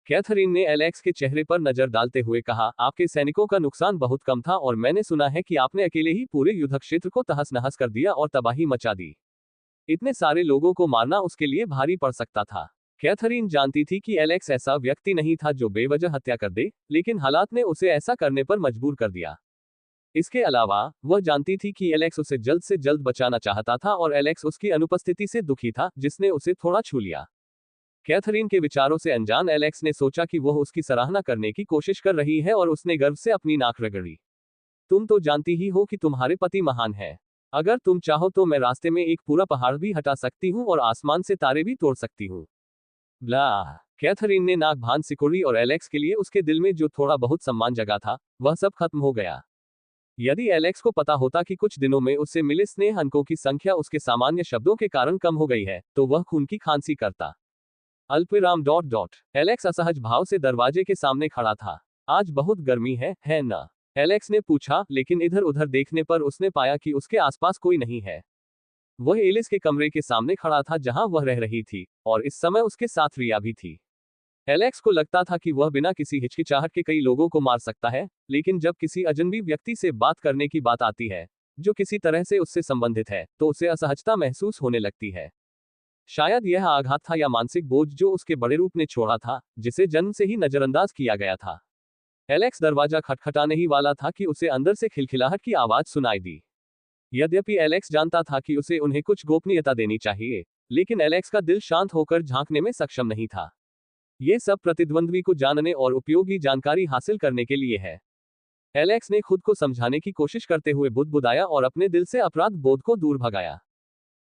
कैथरीन ने एलेक्स के चेहरे पर नजर डालते हुए कहा, आपके सैनिकों का नुकसान बहुत कम था और मैंने सुना है कि आपने अकेले ही पूरे युद्ध क्षेत्र को तहस नहस कर दिया और तबाही मचा दी। इतने सारे लोगों को मारना उसके लिए भारी पड़ सकता था। कैथरीन जानती थी कि एलेक्स ऐसा व्यक्ति नहीं था जो बेवजह हत्या कर दे, लेकिन हालात ने उसे ऐसा करने पर मजबूर कर दिया। इसके अलावा वह जानती थी कि एलेक्स उसे जल्द से जल्द बचाना चाहता था और एलेक्स उसकी अनुपस्थिति से दुखी था, जिसने उसे थोड़ा छू लिया। कैथरीन के विचारों से अनजान एलेक्स ने सोचा कि वह उसकी सराहना करने की कोशिश कर रही है और उसने गर्व से अपनी नाक रगड़ी। तुम तो जानती ही हो कि तुम्हारे पति महान है। अगर तुम चाहो तो मैं रास्ते में एक पूरा पहाड़ भी हटा सकती हूँ और आसमान से तारे भी तोड़ सकती हूँ। ब्ला। कैथरीन ने नाक भान सिकोड़ी और एलेक्स के लिए उसके दिल में जो थोड़ा बहुत सम्मान जगा था, वह सब खत्म हो गया। यदि एलेक्स को पता होता कि कुछ दिनों में उससे मिले स्नेह अंकों की संख्या उसके सामान्य शब्दों के कारण कम हो गई है, तो वह खून की खांसी करता। अल्पविराम डॉट डॉट। एलेक्स असहज भाव से दरवाजे के सामने खड़ा था। आज बहुत गर्मी है ना? एलेक्स ने पूछा, लेकिन इधर उधर देखने पर उसने पाया कि उसके आसपास कोई नहीं है। वह एलिस के कमरे के सामने खड़ा था जहां वह रह रही थी, और इस समय उसके साथ रिया भी थी। एलेक्स को लगता था कि वह बिना किसी हिचकिचाहट के कई लोगों को मार सकता है, लेकिन जब किसी अजनबी व्यक्ति से बात करने की बात आती है, जो किसी तरह से उससे संबंधित है, तो उसे असहजता महसूस होने लगती है। शायद यह आघात था या मानसिक बोझ जो उसके बड़े रूप ने छोड़ा था, जिसे जन्म से ही नजरअंदाज किया गया था। एलेक्स दरवाजा खटखटाने ही वाला था कि उसे अंदर से खिलखिलाहट की आवाज सुनाई दी। यद्यपि एलेक्स जानता था कि उसे उन्हें कुछ गोपनीयता देनी चाहिए, लेकिन एलेक्स का दिल शांत होकर झांकने में सक्षम नहीं था। ये सब प्रतिद्वंद्वी को जानने और उपयोगी जानकारी हासिल करने के लिए है। एलेक्स ने खुद को समझाने की कोशिश करते हुए बुदबुदाया और अपने दिल से अपराध बोध को दूर भगाया।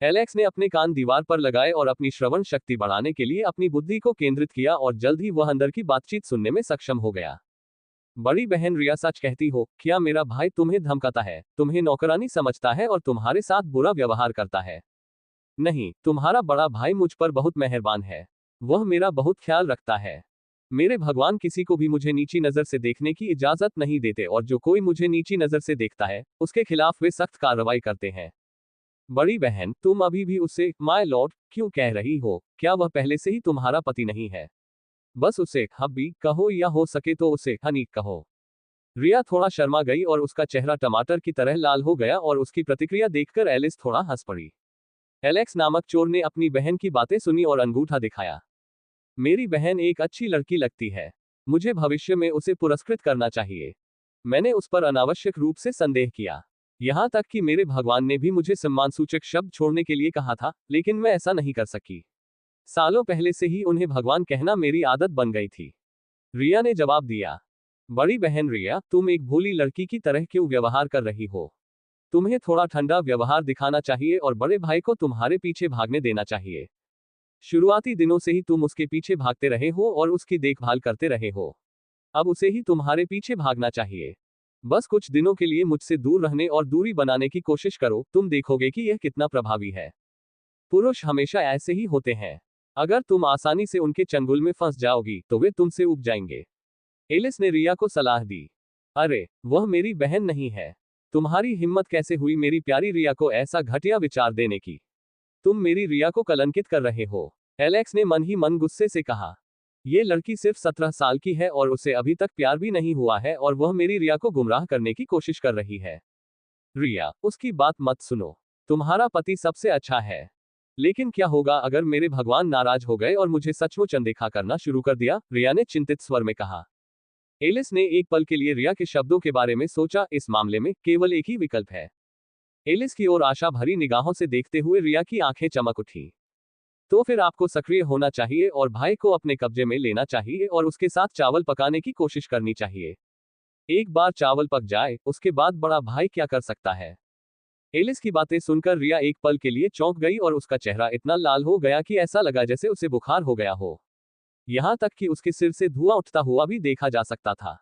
एलेक्स ने अपने कान दीवार पर लगाए और अपनी श्रवण शक्ति बढ़ाने के लिए अपनी बुद्धि को केंद्रित किया और जल्द ही वह अंदर की बातचीत सुनने में सक्षम हो गया। बड़ी बहन रिया, सच कहती हो क्या मेरा भाई तुम्हें धमकाता है, तुम्हें नौकरानी समझता है और तुम्हारे साथ बुरा व्यवहार करता है? नहीं, तुम्हारा बड़ा भाई मुझ पर बहुत मेहरबान है। वह मेरा बहुत ख्याल रखता है। मेरे भगवान किसी को भी मुझे नीची नजर से देखने की इजाजत नहीं देते और जो कोई मुझे नीची नजर से देखता है, उसके खिलाफ वे सख्त कार्रवाई करते हैं। बड़ी बहन, तुम अभी भी उससे माय लॉर्ड क्यों कह रही हो? क्या वह पहले से ही तुम्हारा पति नहीं है? बस उसे हब्बी कहो या हो सके तो उसे हनी कहो। रिया थोड़ा शर्मा गई और उसका चेहरा टमाटर की तरह लाल हो गया और उसकी प्रतिक्रिया देखकर एलिस थोड़ा हंस पड़ी। एलेक्स नामक चोर ने अपनी बहन की बातें सुनी और अंगूठा दिखाया। मेरी बहन एक अच्छी लड़की लगती है। मुझे भविष्य में उसे पुरस्कृत करना चाहिए। मैंने उस पर अनावश्यक रूप से संदेह किया। यहां तक कि मेरे भगवान ने भी मुझे सम्मानसूचक शब्द छोड़ने के लिए कहा था, लेकिन मैं ऐसा नहीं कर सकी। सालों पहले से ही उन्हें भगवान कहना मेरी आदत बन गई थी। रिया ने जवाब दिया। बड़ी बहन रिया, तुम एक भोली लड़की की तरह क्यों व्यवहार कर रही हो? तुम्हें थोड़ा ठंडा व्यवहार दिखाना चाहिए और बड़े भाई को तुम्हारे पीछे भागने देना चाहिए। शुरुआती दिनों से ही तुम उसके पीछे भागते रहे हो और उसकी देखभाल करते रहे हो। अब उसे ही तुम्हारे पीछे भागना चाहिए। बस कुछ दिनों के लिए मुझसे दूर रहने और दूरी बनाने की कोशिश करो, तुम देखोगे कि यह कितना प्रभावी है। पुरुष हमेशा ऐसे ही होते हैं। अगर तुम आसानी से उनके चंगुल में फंस जाओगी, तो वे तुमसे उब जाएंगे। एलिस ने रिया को सलाह दी। अरे, वह मेरी बहन नहीं है। तुम्हारी हिम्मत कैसे हुई मेरी प्यारी रिया को ऐसा घटिया विचार देने की? तुम मेरी रिया को कलंकित कर रहे हो। एलेक्स ने मन ही मन गुस्से से कहा। ये लड़की सिर्फ 17 साल की है और उसे अभी तक प्यार भी नहीं हुआ है और वह मेरी रिया को गुमराह करने की कोशिश कर रही है। रिया, उसकी बात मत सुनो। तुम्हारा पति सबसे अच्छा है। लेकिन क्या होगा अगर मेरे भगवान नाराज हो गए और मुझे सचमुच अनदेखा करना शुरू कर दिया? रिया ने चिंतित स्वर में कहा। एलिस ने एक पल के लिए रिया के शब्दों के बारे में सोचा। इस मामले में केवल एक ही विकल्प है। एलिस की ओर आशा भरी निगाहों से देखते हुए रिया की आंखें चमक उठी। तो फिर आपको सक्रिय होना चाहिए और भाई को अपने कब्जे में लेना चाहिए और उसके साथ चावल पकाने की कोशिश करनी चाहिए। एक बार चावल पक जाए, उसके बाद बड़ा भाई क्या कर सकता है? एलिस की बातें सुनकर रिया एक पल के लिए चौंक गई और उसका चेहरा इतना लाल हो गया कि ऐसा लगा जैसे उसे बुखार हो गया हो। यहां तक कि उसके सिर से धुआं उठता हुआ भी देखा जा सकता था।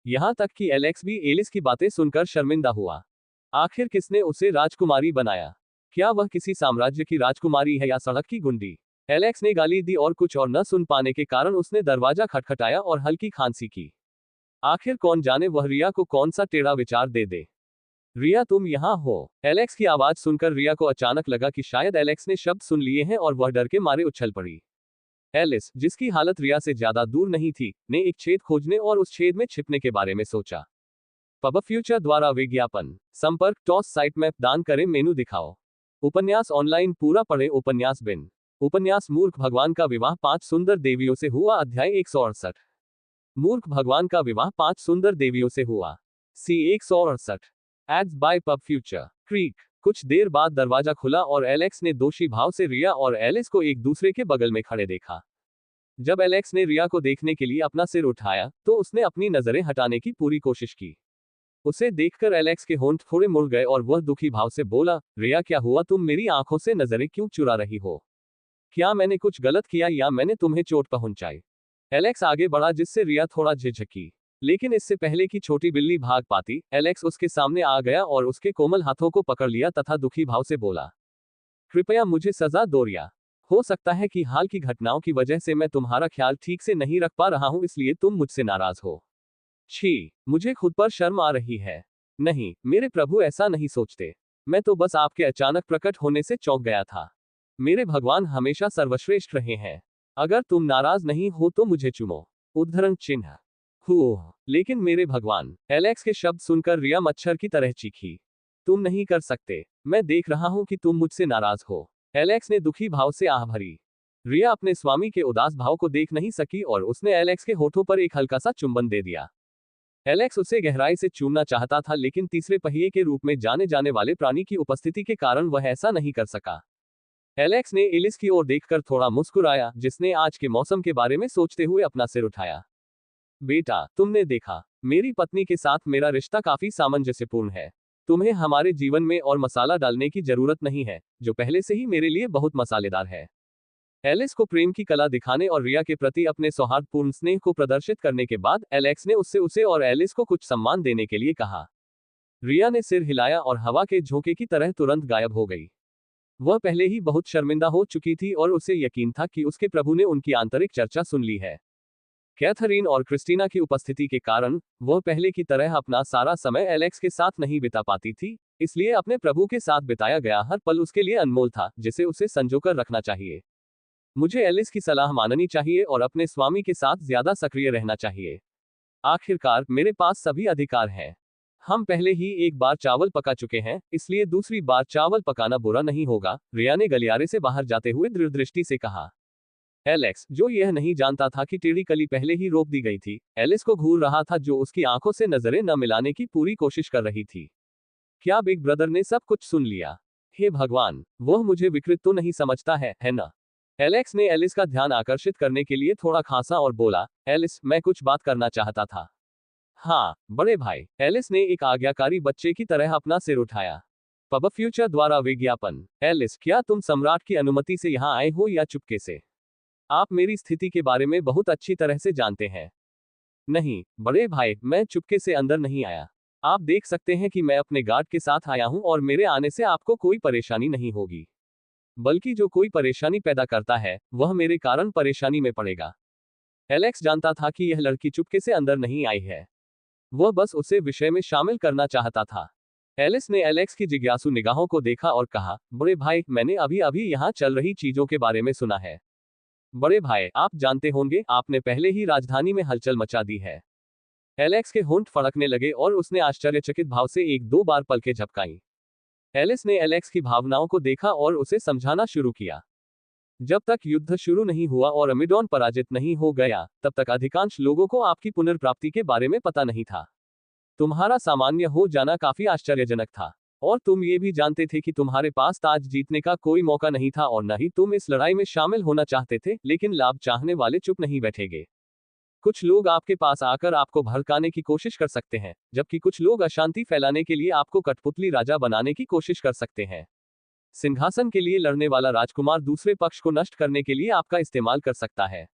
यहाँ तक कि एलेक्स भी एलिस की बातें सुनकर शर्मिंदा हुआ। आखिर किसने उसे राजकुमारी बनाया? क्या वह किसी साम्राज्य की राजकुमारी है या सड़क की गुंडी? एलेक्स ने गाली दी और कुछ और न सुन पाने के कारण उसने दरवाजा खटखटाया और हल्की खांसी की। आखिर कौन जाने वह रिया को कौन सा टेढ़ा विचार दे दे। रिया, तुम यहाँ हो? एलेक्स की आवाज सुनकर रिया को अचानक लगा कि शायद एलेक्स ने शब्द सुन लिए हैं और वह डर के मारे उछल पड़ी। एलिस, जिसकी हालत रिया से ज्यादा दूर नहीं थी, ने एक छेद खोजने और उस छेद में छिपने के बारे में सोचा। पब फ्यूचर द्वारा विज्ञापन। संपर्क टॉस साइट मैप दान करें मेनू दिखाओ। उपन्यास ऑनलाइन पूरा पढ़े। उपन्यास बिन। उपन्यास मूर्ख भगवान का विवाह 5 सुंदर देवियों से हुआ। अध्याय 168। मूर्ख भगवान का विवाह 5 सुंदर देवियों से हुआ। C 168। Ads by pub future. Creak. कुछ देर बाद दरवाजा खुला और एलेक्स ने दोषी भाव से रिया और एलिस को एक दूसरे के बगल में खड़े देखा। जब एलेक्स ने रिया को देखने के लिए अपना सिर उठाया, तो उसने अपनी नजरें हटाने की पूरी कोशिश की। उसे देखकर एलेक्स के होंठ थोड़े मुड़ गए और वह दुखी भाव से बोला, रिया, क्या हुआ? तुम मेरी आंखों से नजरें क्यों चुरा रही हो? क्या मैंने कुछ गलत किया या मैंने तुम्हें चोट पहुंचाई? एलेक्स आगे बढ़ा, जिससे रिया थोड़ा झिझकी। लेकिन इससे पहले कि छोटी बिल्ली भाग पाती, एलेक्स उसके सामने आ गया और उसके कोमल हाथों को पकड़ लिया तथा दुखी भाव से बोला, कृपया मुझे सजा दो रिया। हो सकता है कि हाल की घटनाओं की वजह से मैं तुम्हारा ख्याल ठीक से नहीं रख पा रहा हूं, इसलिए तुम मुझसे नाराज हो। छी, मुझे खुद पर शर्म आ रही है। नहीं, मेरे प्रभु, ऐसा नहीं सोचते। मैं तो बस आपके अचानक प्रकट होने से चौंक गया था। मेरे भगवान हमेशा सर्वश्रेष्ठ रहे हैं। अगर तुम नाराज नहीं हो तो मुझे चुमो। उद्धरण चिन्ह। लेकिन मेरे भगवान। एलेक्स के शब्द सुनकर रिया मच्छर की तरह चीखी। तुम नहीं कर सकते। मैं देख रहा हूं कि तुम मुझसे नाराज हो। एलेक्स ने दुखी भाव से आह भरी। रिया अपने स्वामी के उदास भाव को देख नहीं सकी और उसने एलेक्स के होठों पर एक हल्का सा चुंबन दे दिया। एलेक्स उसे गहराई से चूमना चाहता था, लेकिन तीसरे पहिए के रूप में जाने जाने वाले प्राणी की उपस्थिति के कारण वह ऐसा नहीं कर सका। एलेक्स ने एलिस की ओर देखकर थोड़ा मुस्कुराया, जिसने आज के मौसम के बारे में सोचते हुए अपना सिर उठाया। बेटा, तुमने देखा, मेरी पत्नी के साथ मेरा रिश्ता काफी सामंजस्यपूर्ण है। तुम्हें हमारे जीवन में और मसाला डालने की जरूरत नहीं है, जो पहले से ही मेरे लिए बहुत मसालेदार है। एलिस को प्रेम की कला दिखाने और रिया के प्रति अपने सौहार्दपूर्ण स्नेह को प्रदर्शित करने के बाद एलेक्स ने उसे और एलिस को कुछ सम्मान देने के लिए कहा। रिया ने सिर हिलाया और हवा के झोंके की तरह तुरंत गायब हो गई। वह पहले ही बहुत शर्मिंदा हो चुकी थी और उसे यकीन था कि उसके प्रभु ने उनकी आंतरिक चर्चा सुन ली है। कैथरीन और क्रिस्टीना की उपस्थिति के कारण वह पहले की तरह अपना सारा समय एलेक्स के साथ नहीं बिता पाती थी, इसलिए अपने प्रभु के साथ बिताया गया हर पल उसके लिए अनमोल था, जिसे उसे संजोकर रखना चाहिए। मुझे एलिस की सलाह माननी चाहिए और अपने स्वामी के साथ ज्यादा सक्रिय रहना चाहिए। आखिरकार मेरे पास सभी अधिकार हैं। हम पहले ही एक बार चावल पका चुके हैं, इसलिए दूसरी बार चावल पकाना बुरा नहीं होगा, रिया ने गलियारे से बाहर जाते हुए दृढ़ दृष्टि से कहा। एलेक्स, जो यह नहीं जानता था कि टेढ़ी कली पहले ही रोक दी गई थी, एलिस को घूर रहा था, जो उसकी आंखों से नजरें न मिलाने की पूरी कोशिश कर रही थी। क्या बिग ब्रदर ने सब कुछ सुन लिया? हे भगवान, वह मुझे विकृत तो नहीं समझता है ना? एलेक्स ने एलिस का ध्यान आकर्षित करने के लिए थोड़ा खांसा और बोला, एलिस, मैं कुछ बात करना चाहता था। हाँ, बड़े भाई। एलिस ने एक आज्ञाकारी बच्चे की तरह अपना सिर उठाया। पब फ्यूचर द्वारा विज्ञापन। एलिस, क्या तुम सम्राट की अनुमति से यहाँ आए हो या चुपके से? आप मेरी स्थिति के बारे में बहुत अच्छी तरह से जानते हैं। नहीं, बड़े भाई, मैं चुपके से अंदर नहीं आया। आप देख सकते हैं कि मैं अपने गार्ड के साथ आया हूं और मेरे आने से आपको कोई परेशानी नहीं होगी। बल्कि जो कोई परेशानी पैदा करता है, वह मेरे कारण परेशानी में पड़ेगा। एलेक्स जानता था कि यह लड़की चुपके से अंदर नहीं आई है। वह बस उसे विषय में शामिल करना चाहता था। एलिस ने एलेक्स की जिज्ञासु निगाहों को देखा और कहा, बड़े भाई, मैंने अभी अभी यहाँ चल रही चीजों के बारे में सुना है। बड़े भाई, आप जानते होंगे, आपने पहले ही राजधानी में हलचल मचा दी है। एलेक्स के होंठ फड़कने लगे और उसने आश्चर्यचकित भाव से एक दो बार पलकें झपकाईं। एलिस ने एलेक्स की भावनाओं को देखा और उसे समझाना शुरू किया। जब तक युद्ध शुरू नहीं हुआ और अमिडॉन पराजित नहीं हो गया, तब तक अधिकांश लोगों को आपकी पुनर्प्राप्ति के बारे में पता नहीं था। तुम्हारा सामान्य हो जाना काफी आश्चर्यजनक था, और तुम ये भी जानते थे कि तुम्हारे पास ताज जीतने का कोई मौका नहीं था और न ही तुम इस लड़ाई में शामिल होना चाहते थे, लेकिन लाभ चाहने वाले चुप नहीं बैठेंगे। कुछ लोग आपके पास आकर आपको भड़काने की कोशिश कर सकते हैं, जबकि कुछ लोग अशांति फैलाने के लिए आपको कठपुतली राजा बनाने की कोशिश कर सकते हैं। सिंहासन के लिए लड़ने वाला राजकुमार दूसरे पक्ष को नष्ट करने के लिए आपका इस्तेमाल कर सकता है।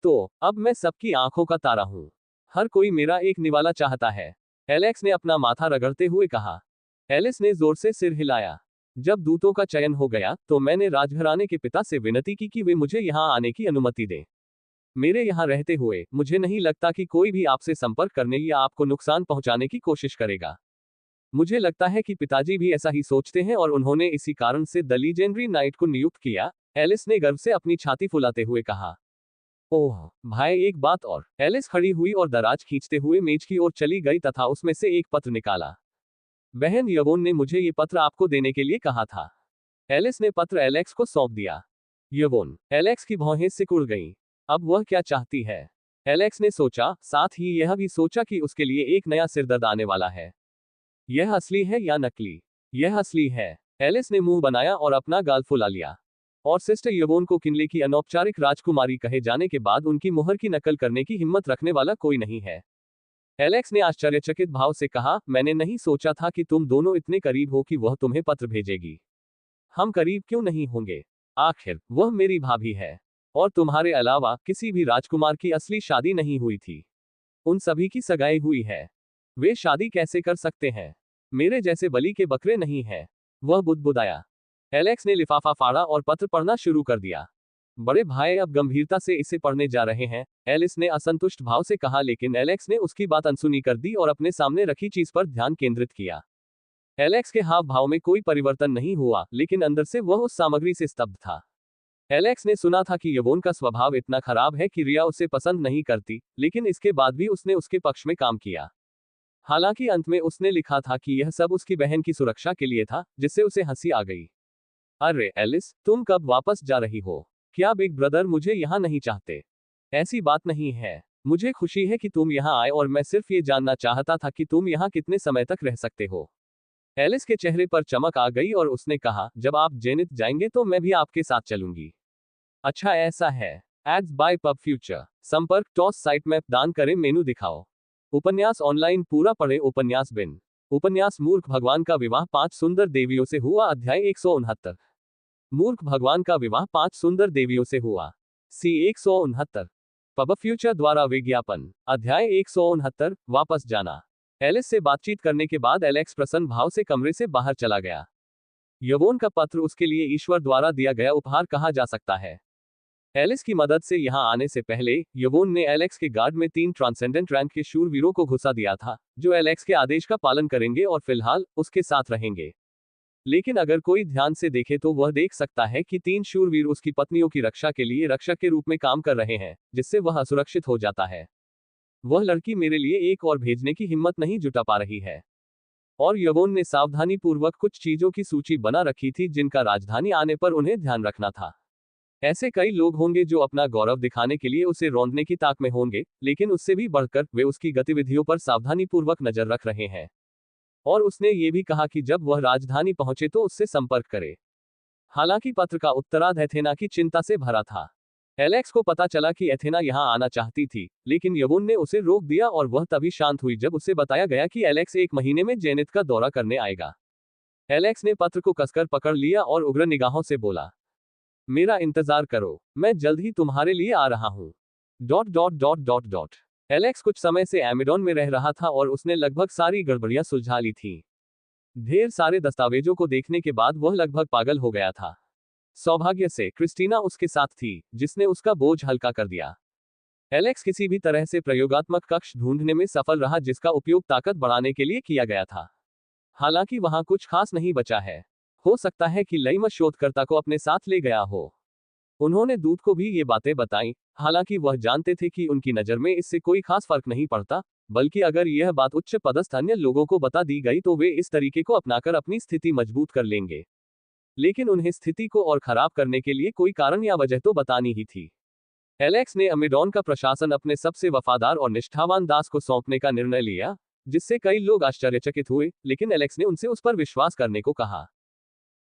तो अब मैं सबकी आंखों का तारा हूं। हर कोई मेरा एक निवाला चाहता है, एलेक्स ने अपना माथा रगड़ते हुए कहा। एलिस ने जोर से सिर हिलाया। जब दूतों का चयन हो गया तो मैंने राजघराने के पिता से विनती की कि वे मुझे यहाँ आने की अनुमति दें। मेरे यहाँ रहते हुए मुझे नहीं लगता कि कोई भी आपसे संपर्क करने या आपको नुकसान पहुंचाने की कोशिश करेगा। मुझे लगता है कि पिताजी भी ऐसा ही सोचते हैं और उन्होंने इसी कारण से द लीजेंडरी नाइट को नियुक्त किया, एलिस ने गर्व से अपनी छाती फुलाते हुए कहा। ओह भाई, एक बात और। एलिस खड़ी हुई और दराज खींचते हुए मेज की ओर चली गई तथा उसमें से एक पत्र निकाला। बहन यवोन ने मुझे ये पत्र आपको देने के लिए कहा था। एलिस ने पत्र एलेक्स को सौंप दिया। यवोन, एलेक्स की भौहें सिकुड़ गईं। अब वह क्या चाहती है? एलेक्स ने सोचा, साथ ही यह भी सोचा कि उसके लिए एक नया सिरदर्द आने वाला है। यह असली है या नकली? यह असली है। एलिस ने मुंह बनाया और अपना गाल फुला लिया। और सिस्टर यवोन को किनले की अनौपचारिक राजकुमारी कहे जाने के बाद उनकी मुहर की नकल करने की हिम्मत रखने वाला कोई नहीं है। एलेक्स ने आश्चर्यचकित भाव से कहा, मैंने नहीं सोचा था कि तुम दोनों इतने करीब हो कि वह तुम्हें पत्र भेजेगी। हम करीब क्यों नहीं होंगे? आखिर वह मेरी भाभी है। और तुम्हारे अलावा किसी भी राजकुमार की असली शादी नहीं हुई थी। उन सभी की सगाई हुई है। वे शादी कैसे कर सकते हैं? मेरे जैसे बलि के बकरे नहीं हैं। वह बुदबुदाया। एलेक्स ने लिफाफा फाड़ा और पत्र पढ़ना शुरू कर दिया। बड़े भाई अब गंभीरता से इसे पढ़ने जा रहे हैं, एलिस ने असंतुष्ट भाव से कहा, लेकिन एलेक्स ने उसकी बात अनसुनी कर दी और अपने सामने रखी चीज पर ध्यान केंद्रित किया। एलेक्स के हाव भाव में कोई परिवर्तन नहीं हुआ, लेकिन अंदर से वह उस सामग्री से स्तब्ध था। एलेक्स ने सुना था कि यवोन का स्वभाव इतना खराब है कि रिया उसे पसंद नहीं करती, लेकिन इसके बाद भी उसने उसके पक्ष में काम किया। हालांकि अंत में उसने लिखा था कि यह सब उसकी बहन की सुरक्षा के लिए था, जिससे उसे हंसी आ गई। अरे एलिस, तुम कब वापस जा रही हो? क्या बिग ब्रदर मुझे यहाँ नहीं चाहते? ऐसी बात नहीं है। मुझे खुशी है कि तुम यहाँ आए और मैं सिर्फ ये जानना चाहता था कि तुम यहाँ कितने समय तक रह सकते हो। एलिस के चेहरे पर चमक आ गई और उसने कहा, जब आप जेनिथ जाएंगे तो मैं भी आपके साथ चलूंगी। अच्छा ऐसा है। Ads by pub future. संपर्क टॉस साइट मैप दान करें मेनू दिखाओ। उपन्यास ऑनलाइन पूरा पढ़े। उपन्यास बिन। उपन्यास मूर्ख भगवान का विवाह 5 सुंदर देवियों से हुआ। अध्याय 169। मूर्ख भगवान का विवाह 5 सुंदर देवियों से हुआ। सी 169। पब फ्यूचर द्वारा विज्ञापन। अध्याय 169। वापस जाना। एलिस से बातचीत करने के बाद एलेक्स प्रसन्न भाव से कमरे से बाहर चला गया। यवोन का पत्र उसके लिए ईश्वर द्वारा दिया गया उपहार कहा जा सकता है। एलिस की मदद से यहां आने से पहले यवोन ने एलेक्स के गार्ड में 3 ट्रांसेंडेंट रैंक के शूरवीरों को घुसा दिया था, जो एलेक्स के आदेश का पालन करेंगे और फिलहाल उसके साथ रहेंगे। लेकिन अगर कोई ध्यान से देखे तो वह देख सकता है कि 3 शूरवीर उसकी पत्नियों की रक्षा के लिए रक्षक के रूप में काम कर रहे हैं, जिससे वह असुरक्षित हो जाता है। वह लड़की मेरे लिए एक और भेजने की हिम्मत नहीं जुटा पा रही है। और यवोन ने सावधानी पूर्वक कुछ चीजों की सूची बना रखी थी जिनका राजधानी आने पर उन्हें ध्यान रखना था। ऐसे कई लोग होंगे जो अपना गौरव दिखाने के लिए उसे रौंदने की ताक में होंगे, लेकिन उससे भी बढ़कर वे उसकी गतिविधियों पर सावधानीपूर्वक नजर रख रहे हैं। और उसने ये भी कहा कि जब वह राजधानी पहुंचे तो उससे संपर्क करे। हालांकि पत्र का उत्तरार्ध एथेना की चिंता से भरा था। एलेक्स को पता चला कि एथेना यहां आना चाहती थी, लेकिन यवोन ने उसे रोक दिया और वह तभी शांत हुई जब उसे बताया गया कि एलेक्स 1 महीने में जेनिथ का दौरा करने आएगा। एलेक्स ने पत्र को कसकर पकड़ लिया और उग्र निगाहों से बोला, मेरा इंतजार करो, मैं जल्द ही तुम्हारे लिए आ रहा हूं। Dot dot dot dot dot. Alex कुछ समय से एमिडॉन में रह रहा था और उसने लगभग सारी गड़बड़ियां सुलझा ली थी। ढेर सारे दस्तावेजों को देखने के बाद वह लगभग पागल हो गया था। सौभाग्य से क्रिस्टीना उसके साथ थी, जिसने उसका बोझ हल्का कर दिया। एलेक्स किसी भी तरह से प्रयोगात्मक कक्ष ढूंढने में सफल रहा जिसका उपयोग ताकत बढ़ाने के लिए किया गया था। हालांकि वहां कुछ खास नहीं बचा है। हो सकता है कि लईमस शोधकर्ता को अपने साथ ले गया हो। उन्होंने दूत को भी ये बातें बताईं, हालांकि वह जानते थे कि उनकी नज़र में इससे कोई खास फर्क नहीं पड़ता, बल्कि अगर यह बात उच्च पदस्थ अन्य लोगों को बता दी गई तो वे इस तरीके को अपनाकर अपनी स्थिति मजबूत कर लेंगे। लेकिन उन्हें स्थिति को और खराब करने के लिए कोई कारण या वजह तो बतानी ही थी। एलेक्स ने अमेडॉन का प्रशासन अपने सबसे वफादार और निष्ठावान दास को सौंपने का निर्णय लिया, जिससे कई लोग आश्चर्यचकित हुए, लेकिन एलेक्स ने उनसे उस पर विश्वास करने को कहा।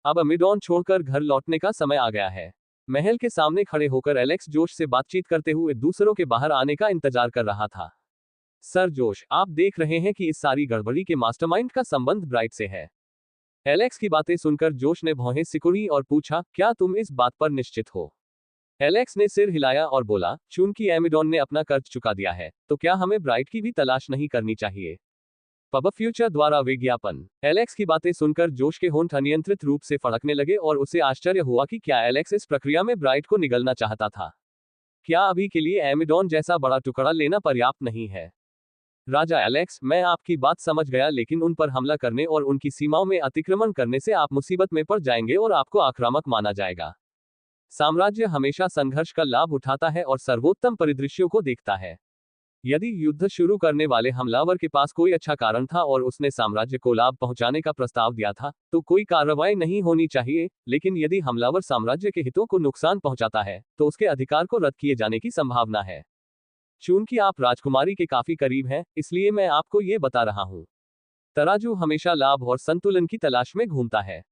अब अमेडॉन छोड़कर घर लौटने का समय आ गया है। महल के सामने खड़े होकर एलेक्स जोश से बातचीत करते हुए दूसरों के बाहर आने का इंतजार कर रहा था। सर जोश, आप देख रहे हैं कि इस सारी गड़बड़ी के मास्टरमाइंड का संबंध ब्राइट से है। एलेक्स की बातें सुनकर जोश ने भौहें सिकुड़ी और पूछा, क्या तुम इस बात पर निश्चित हो? एलेक्स ने सिर हिलाया और बोला, चूंकि एमेडॉन ने अपना कर्ज चुका दिया है, तो क्या हमें ब्राइट की भी तलाश नहीं करनी चाहिए? पब फ्यूचर द्वारा विज्ञापन। एलेक्स की बातें सुनकर जोश के होंठ अनियंत्रित रूप से फड़कने लगे और उसे आश्चर्य हुआ कि क्या एलेक्स इस प्रक्रिया में ब्राइट को निगलना चाहता था। क्या अभी के लिए एमेडॉन जैसा बड़ा टुकड़ा लेना पर्याप्त नहीं है? राजा एलेक्स, मैं आपकी बात समझ गया, लेकिन उन पर हमला करने और उनकी सीमाओं में अतिक्रमण करने से आप मुसीबत में पड़ जाएंगे और आपको आक्रामक माना जाएगा। साम्राज्य हमेशा संघर्ष का लाभ उठाता है और सर्वोत्तम परिदृश्यों को देखता है। यदि युद्ध शुरू करने वाले हमलावर के पास कोई अच्छा कारण था और उसने साम्राज्य को लाभ पहुंचाने का प्रस्ताव दिया था, तो कोई कार्रवाई नहीं होनी चाहिए, लेकिन यदि हमलावर साम्राज्य के हितों को नुकसान पहुंचाता है, तो उसके अधिकार को रद्द किए जाने की संभावना है। चूंकि आप राजकुमारी के काफी करीब हैं, इसलिए मैं आपको ये बता रहा हूं। तराजू हमेशा लाभ और संतुलन की तलाश में घूमता है।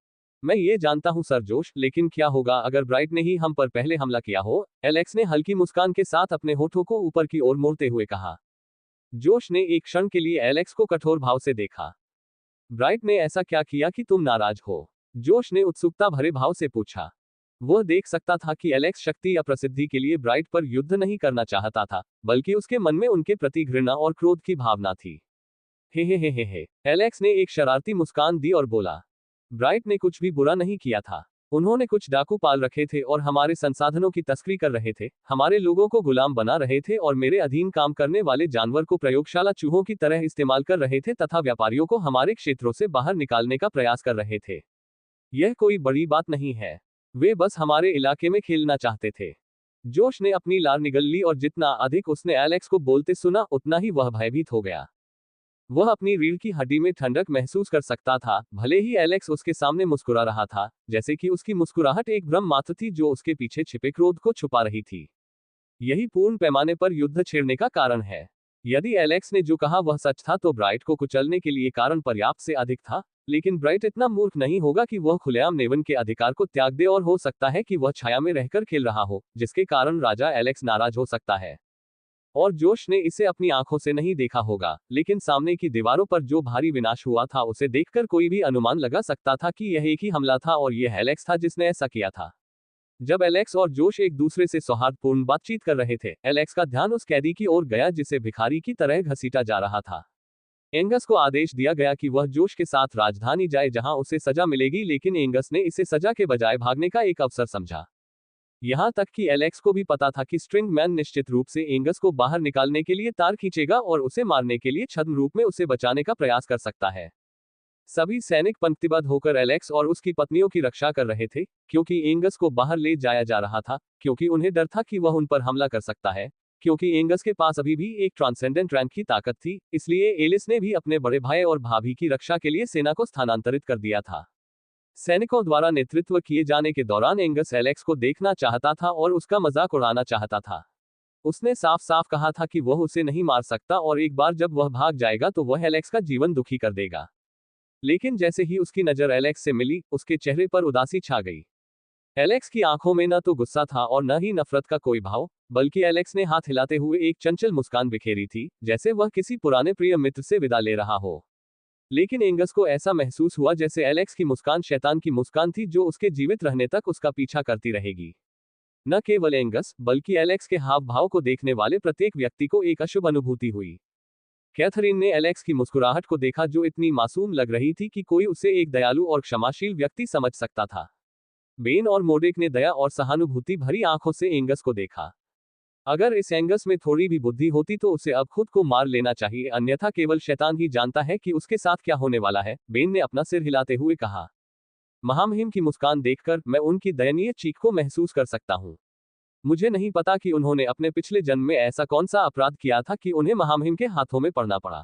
मैं ये जानता हूं सर जोश, लेकिन क्या होगा अगर ब्राइट ने ही हम पर पहले हमला किया हो? एलेक्स ने हल्की मुस्कान के साथ अपने होठों को ऊपर की ओर मोड़ते हुए कहा। जोश ने एक क्षण के लिए एलेक्स को कठोर भाव से देखा। ब्राइट ने ऐसा क्या किया कि तुम नाराज हो? जोश ने उत्सुकता भरे भाव से पूछा। वह देख सकता था कि एलेक्स शक्ति या प्रसिद्धि के लिए ब्राइट पर युद्ध नहीं करना चाहता था, बल्कि उसके मन में उनके प्रति घृणा और क्रोध की भावना थी। हे। एलेक्स ने एक शरारती मुस्कान दी और बोला, ब्राइट ने कुछ भी बुरा नहीं किया था। उन्होंने कुछ डाकू पाल रखे थे और हमारे संसाधनों की तस्करी कर रहे थे, हमारे लोगों को गुलाम बना रहे थे और मेरे अधीन काम करने वाले जानवर को प्रयोगशाला चूहों की तरह इस्तेमाल कर रहे थे तथा व्यापारियों को हमारे क्षेत्रों से बाहर निकालने का प्रयास कर रहे थे। यह कोई बड़ी बात नहीं है। वे बस हमारे इलाके में खेलना चाहते थे। जोश ने अपनी लार निगल ली और जितना अधिक उसने एलेक्स को बोलते सुना, उतना ही वह भयभीत हो गया। वह अपनी रीढ़ की हड्डी में ठंडक महसूस कर सकता था, भले ही एलेक्स उसके सामने मुस्कुरा रहा था, जैसे कि उसकी मुस्कुराहट एक भ्रम मात्र थी जो उसके पीछे छिपे क्रोध को छुपा रही थी। यही पूर्ण पैमाने पर युद्ध छेड़ने का कारण है। यदि एलेक्स ने जो कहा वह सच था, तो ब्राइट को कुचलने के लिए कारण पर्याप्त से अधिक था, लेकिन ब्राइट इतना मूर्ख नहीं होगा कि वह खुलेआम नेवन के अधिकार को त्याग दे, और हो सकता है कि वह छाया में रहकर खेल रहा हो, जिसके कारण राजा एलेक्स नाराज हो सकता है। और जोश ने इसे अपनी आंखों से नहीं देखा होगा, लेकिन सामने की दीवारों पर जो भारी विनाश हुआ था उसे देखकर कोई भी अनुमान लगा सकता था कि यह एक ही हमला था और यह एलेक्स था जिसने ऐसा किया था। जब एलेक्स और जोश एक दूसरे से सौहार्दपूर्ण बातचीत कर रहे थे, एलेक्स का ध्यान उस कैदी की ओर गया जिसे भिखारी की तरह घसीटा जा रहा था। एंगस को आदेश दिया गया कि वह जोश के साथ राजधानी जाए जहां उसे सजा मिलेगी, लेकिन एंगस ने इसे सजा के बजाय भागने का एक अवसर समझा। यहां तक कि एलेक्स को भी पता था कि स्ट्रिंग मैन निश्चित रूप से एंगस को बाहर निकालने के लिए तार खींचेगा और उसे मारने के लिए छद्म रूप में उसे बचाने का प्रयास कर सकता है। सभी सैनिक पंक्तिबद्ध होकर एलेक्स और उसकी पत्नियों की रक्षा कर रहे थे, क्योंकि एंगस को बाहर ले जाया जा रहा था, क्योंकि उन्हें डर था कि वह उन पर हमला कर सकता है, क्योंकि एंगस के पास अभी भी एक ट्रांसेंडेंट रैंक की ताकत थी। इसलिए एलिस ने भी अपने बड़े भाई और भाभी की रक्षा के लिए सेना को स्थानांतरित कर दिया था। सैनिकों द्वारा नेतृत्व किए जाने के दौरान एंगस एलेक्स को देखना चाहता था और उसका मजाक उड़ाना चाहता था। उसने साफ साफ कहा था कि वह उसे नहीं मार सकता और एक बार जब वह भाग जाएगा तो वह एलेक्स का जीवन दुखी कर देगा। लेकिन जैसे ही उसकी नजर एलेक्स से मिली, उसके चेहरे पर उदासी छा गई। एलेक्स की आंखों में न तो गुस्सा था और न ही नफरत का कोई भाव, बल्कि एलेक्स ने हाथ हिलाते हुए एक चंचल मुस्कान बिखेरी थी, जैसे वह किसी पुराने प्रिय मित्र से विदा ले रहा हो। लेकिन एंगस को ऐसा महसूस हुआ जैसे एलेक्स की मुस्कान शैतान की मुस्कान थी जो उसके जीवित रहने तक उसका पीछा करती रहेगी। न केवल एंगस, बल्कि एलेक्स के हाव भाव को देखने वाले प्रत्येक व्यक्ति को एक अशुभ अनुभूति हुई। कैथरीन ने एलेक्स की मुस्कुराहट को देखा जो इतनी मासूम लग रही थी कि कोई उसे एक दयालु और क्षमाशील व्यक्ति समझ सकता था। बेन और मोडेक ने दया और सहानुभूति भरी आंखों से एंगस को देखा। अगर इस एंगस में थोड़ी भी बुद्धि होती तो उसे अब खुद को मार लेना चाहिए, अन्यथा केवल शैतान ही जानता है कि उसके साथ क्या होने वाला है, बेन ने अपना सिर हिलाते हुए कहा। महामहिम की मुस्कान देखकर मैं उनकी दयनीय चीख को महसूस कर सकता हूँ। मुझे नहीं पता कि उन्होंने अपने पिछले जन्म में ऐसा कौन सा अपराध किया था कि उन्हें महामहिम के हाथों में पड़ना पड़ा।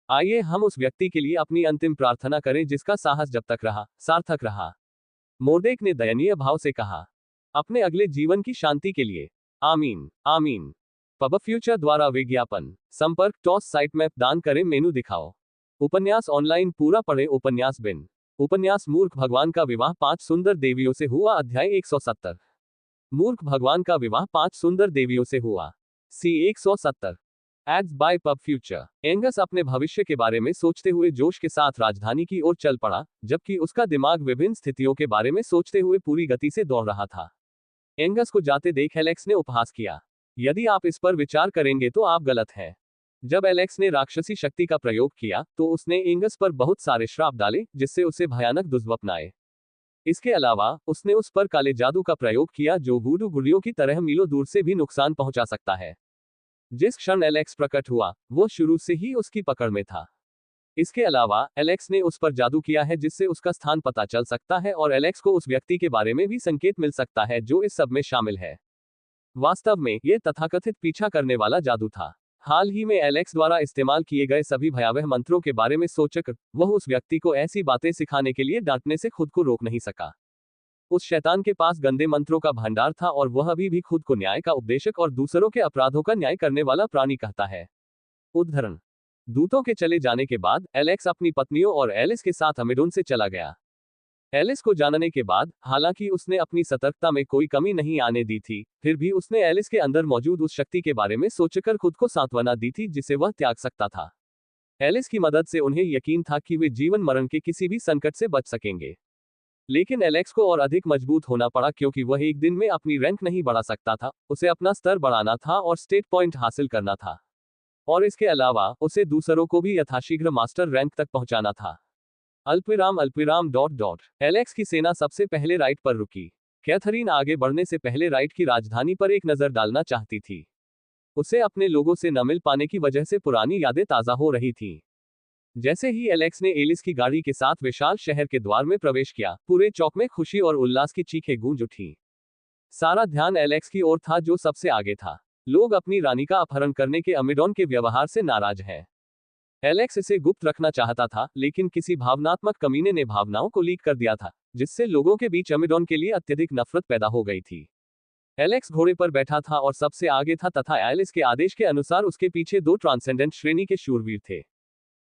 आइए हम उस व्यक्ति के लिए अपनी अंतिम प्रार्थना करें जिसका साहस जब तक रहा, सार्थक रहा। मोर्देक ने दयनीय भाव से कहा। अपने अगले जीवन की शांति के लिए आमीन, आमीन। पब फ्यूचर द्वारा विज्ञापन। संपर्क टॉस साइट मैप दान करें मेनू दिखाओ। उपन्यास ऑनलाइन पूरा पढ़े। उपन्यास बिन। उपन्यास मूर्ख भगवान का विवाह 5 सुंदर देवियों से हुआ। अध्याय 170। मूर्ख भगवान का विवाह 5 सुंदर देवियों से हुआ। C 170। Ads by pub future. Angus अपने भविष्य के बारे में सोचते हुए जोश के साथ राजधानी की ओर चल पड़ा, जबकि उसका दिमाग विभिन्न स्थितियों के बारे में सोचते हुए पूरी गति से दौड़ रहा था। एंगस को जाते देख एलेक्स ने उपहास किया। यदि आप इस पर विचार करेंगे तो आप गलत हैं। जब एलेक्स ने राक्षसी शक्ति का प्रयोग किया तो उसने एंगस पर बहुत सारे श्राप डाले, जिससे उसे भयानक दुष्स्वप्न आए। इसके अलावा उसने उस पर काले जादू का प्रयोग किया, जो वूडू गुड़ियों की तरह मीलों दूर से भी नुकसान पहुंचा सकता है। जिस क्षण एलेक्स प्रकट हुआ, वो शुरू से ही उसकी पकड़ में था। इसके अलावा एलेक्स ने उस पर जादू किया है, जिससे उसका स्थान पता चल सकता है और एलेक्स को उस व्यक्ति के बारे में भी संकेत मिल सकता है जो इस सब में शामिल है। वास्तव में यह तथाकथित पीछा करने वाला जादू था। हाल ही में एलेक्स द्वारा इस्तेमाल किए गए सभी भयावह मंत्रों के बारे में सोचकर वह उस व्यक्ति को ऐसी बातें सिखाने के लिए डांटने से खुद को रोक नहीं सका। उस शैतान के पास गंदे मंत्रों का भंडार था और वह अभी भी खुद को न्याय का उपदेशक और दूसरों के अपराधों का न्याय करने वाला प्राणी कहता है। उद्धरण: दूतों के चले जाने के बाद एलेक्स अपनी पत्नियों और एलिस के साथ अमेडोन से चला गया। एलिस को जानने के बाद, हालांकि उसने अपनी सतर्कता में कोई कमी नहीं आने दी थी, फिर भी उसने एलिस के अंदर मौजूद उस शक्ति के बारे में सोचकर खुद को सांत्वना दी थी जिसे वह त्याग सकता था। एलिस की मदद से उन्हें यकीन था कि वे जीवन मरण के किसी भी संकट से बच सकेंगे। लेकिन एलेक्स को और अधिक मजबूत होना पड़ा, क्योंकि वह एक दिन में अपनी रैंक नहीं बढ़ा सकता था। उसे अपना स्तर बढ़ाना था और स्टेट पॉइंट हासिल करना था, और इसके अलावा उसे दूसरों को भी यथाशीघ्र मास्टर रैंक तक पहुंचाना था। अल्पविराम एलेक्स की सेना सबसे पहले राइट पर रुकी। कैथरीन आगे बढ़ने से पहले राइट की राजधानी पर एक नजर डालना चाहती थी। उसे अपने लोगों से न मिल पाने की वजह से पुरानी यादें ताजा हो रही थीं। जैसे ही एलेक्स ने एलिस की गाड़ी के साथ विशाल शहर के द्वार में प्रवेश किया, पूरे चौक में खुशी और उल्लास की चीखें गूंज उठी। सारा ध्यान एलेक्स की ओर था, जो सबसे आगे था। लोग अपनी रानी का अपहरण करने के अमेडोन के व्यवहार से नाराज हैं। एलेक्स इसे गुप्त रखना चाहता था, लेकिन किसी भावनात्मक कमीने ने भावनाओं को लीक कर दिया था, जिससे लोगों के बीच अमेडोन के लिए अत्यधिक नफरत पैदा हो गई थी। एलेक्स घोड़े पर बैठा था और सबसे आगे था, तथा एलिस के आदेश के अनुसार उसके पीछे 2 ट्रांसेंडेंट श्रेणी के शूरवीर थे।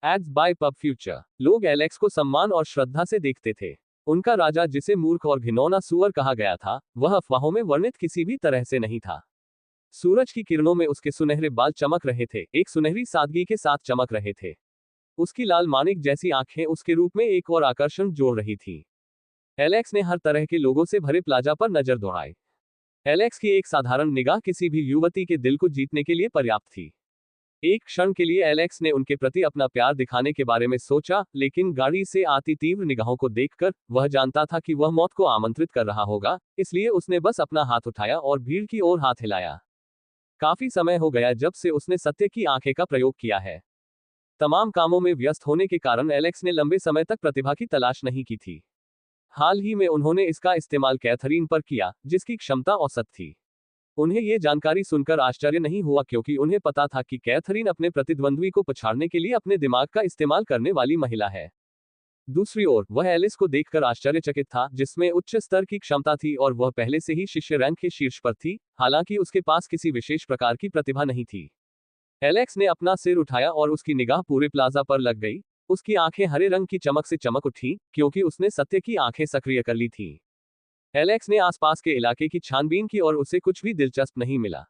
Ads by pub future. लोग एलेक्स को सम्मान और श्रद्धा से देखते थे। उनका राजा, जिसे मूर्ख और घिनौना सुअर कहा गया था, वह अफवाहों में वर्णित किसी भी तरह से नहीं था। सूरज की किरणों में उसके सुनहरे बाल चमक रहे थे, एक सुनहरी सादगी के साथ चमक रहे थे। उसकी लाल माणिक जैसी आंखें उसके रूप में एक और आकर्षण जोड़ रही थी। एलेक्स ने हर तरह के लोगों से भरे प्लाजा पर नजर दौड़ाई। एलेक्स की एक साधारण निगाह किसी भी युवती के दिल को जीतने के लिए पर्याप्त थी। एक क्षण के लिए एलेक्स ने उनके प्रति अपना प्यार दिखाने के बारे में सोचा, लेकिन गाड़ी से आती तीव्र निगाहों को देखकर वह जानता था कि वह मौत को आमंत्रित कर रहा होगा, इसलिए उसने बस अपना हाथ उठाया और भीड़ की ओर हाथ हिलाया। काफी समय हो गया जब से उसने सत्य की आंखें का प्रयोग किया है। तमाम कामों में व्यस्त होने के कारण एलेक्स ने लंबे समय तक प्रतिभा की तलाश नहीं की थी। हाल ही में उन्होंने इसका इस्तेमाल कैथरीन पर किया, जिसकी क्षमता औसत थी। उन्हें यह जानकारी सुनकर आश्चर्य नहीं हुआ, क्योंकि उन्हें पता था कि कैथरीन अपने प्रतिद्वंद्वी को पछाड़ने के लिए अपने दिमाग का इस्तेमाल करने वाली महिला है। दूसरी ओर, वह एलिस को देखकर आश्चर्यचकित था, जिसमें उच्च स्तर की क्षमता थी और वह पहले से ही शिष्य रैंक के शीर्ष पर थी, हालांकि उसके पास किसी विशेष प्रकार की प्रतिभा नहीं थी। एलेक्स ने अपना सिर उठाया और उसकी निगाह पूरे प्लाजा पर लग गई। उसकी आंखें हरे रंग की चमक से चमक उठी, क्योंकि उसने सत्य की आंखें सक्रिय कर ली थीं। एलेक्स ने आसपास के इलाके की छानबीन की और उसे कुछ भी दिलचस्प नहीं मिला।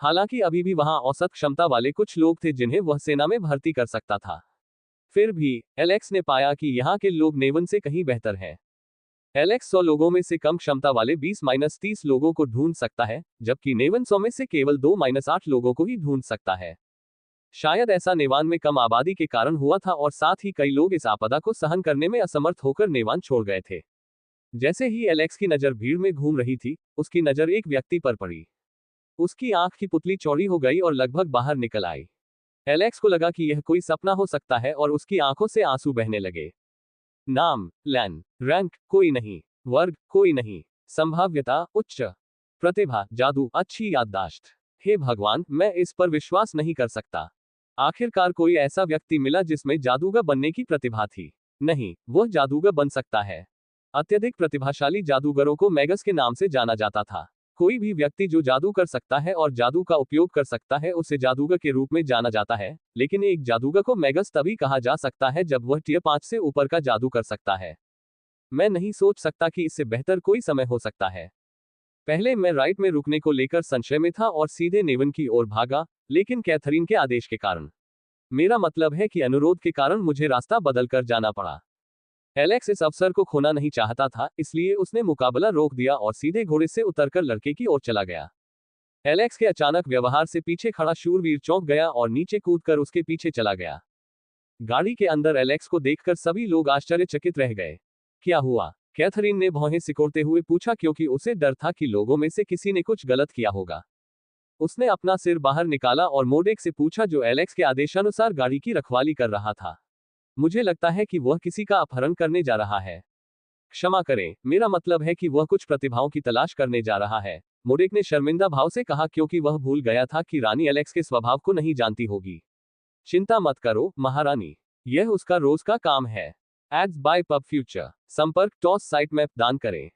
हालांकि अभी भी वहां औसत क्षमता वाले कुछ लोग थे जिन्हें वह सेना में भर्ती कर सकता था। फिर भी एलेक्स ने पाया कि यहाँ के लोग नेवन से कहीं बेहतर हैं। एलेक्स 100 लोगों में से कम क्षमता वाले 20-30 लोगों को ढूंढ सकता है, जबकि नेवन 100 में से केवल 2-8 लोगों को ही ढूंढ सकता है। शायद ऐसा नेवान में कम आबादी के कारण हुआ था, और साथ ही कई लोग इस आपदा को सहन करने में असमर्थ होकर नेवान छोड़ गए थे। जैसे ही एलेक्स की नजर भीड़ में घूम रही थी, उसकी नजर एक व्यक्ति पर पड़ी। उसकी आंख की पुतली चौड़ी हो गई और लगभग बाहर निकल आई। एलेक्स को लगा कि यह कोई सपना हो सकता है, और उसकी आंखों से आंसू बहने लगे। नाम लैन, रैंक कोई नहीं, वर्ग कोई नहीं, संभाव्यता उच्च, प्रतिभा जादू, अच्छी याददाश्त। हे भगवान, मैं इस पर विश्वास नहीं कर सकता। आखिरकार कोई ऐसा व्यक्ति मिला जिसमें जादूगर बनने की प्रतिभा थी। नहीं, वह जादूगर बन सकता है। अत्यधिक प्रतिभाशाली जादूगरों को मैगस के नाम से जाना जाता था। कोई भी व्यक्ति जो जादू कर सकता है और जादू का उपयोग कर सकता है, उसे जादूगर के रूप में जाना जाता है, लेकिन एक जादूगर को मैगस तभी कहा जा सकता है जब वह टियर 5 से ऊपर का जादू कर सकता है। मैं नहीं सोच सकता कि इससे बेहतर कोई समय हो सकता है। पहले मैं राइट में रुकने को लेकर संशय में था और सीधे नेवन की ओर भागा, लेकिन कैथरीन के आदेश के कारण। मेरा मतलब है कि अनुरोध के कारण मुझे रास्ता बदल कर जाना पड़ा। एलेक्स इस अवसर को खोना नहीं चाहता था, इसलिए उसने मुकाबला रोक दिया और सीधे घोड़े से उतरकर लड़के की ओर चला गया। एलेक्स के अचानक व्यवहार से पीछे खड़ा शूरवीर चौंक गया और नीचे कूदकर उसके पीछे चला गया। गाड़ी के अंदर एलेक्स को देखकर सभी लोग आश्चर्यचकित रह गए। क्या हुआ? कैथरीन ने भौहें सिकोड़ते हुए पूछा, क्योंकि उसे डर था कि लोगों में से किसी ने कुछ गलत किया होगा। उसने अपना सिर बाहर निकाला और मोडेक से पूछा, जो एलेक्स के आदेशानुसार गाड़ी की रखवाली कर रहा था। मुझे लगता है कि वह किसी का अपहरण करने जा रहा है। क्षमा करें, मेरा मतलब है कि वह कुछ प्रतिभाओं की तलाश करने जा रहा है, मोडेक ने शर्मिंदा भाव से कहा, क्योंकि वह भूल गया था कि रानी एलेक्स के स्वभाव को नहीं जानती होगी। चिंता मत करो महारानी, यह उसका रोज का काम है। Ads by pub future. संपर्क टॉस साइट मैप दान करें।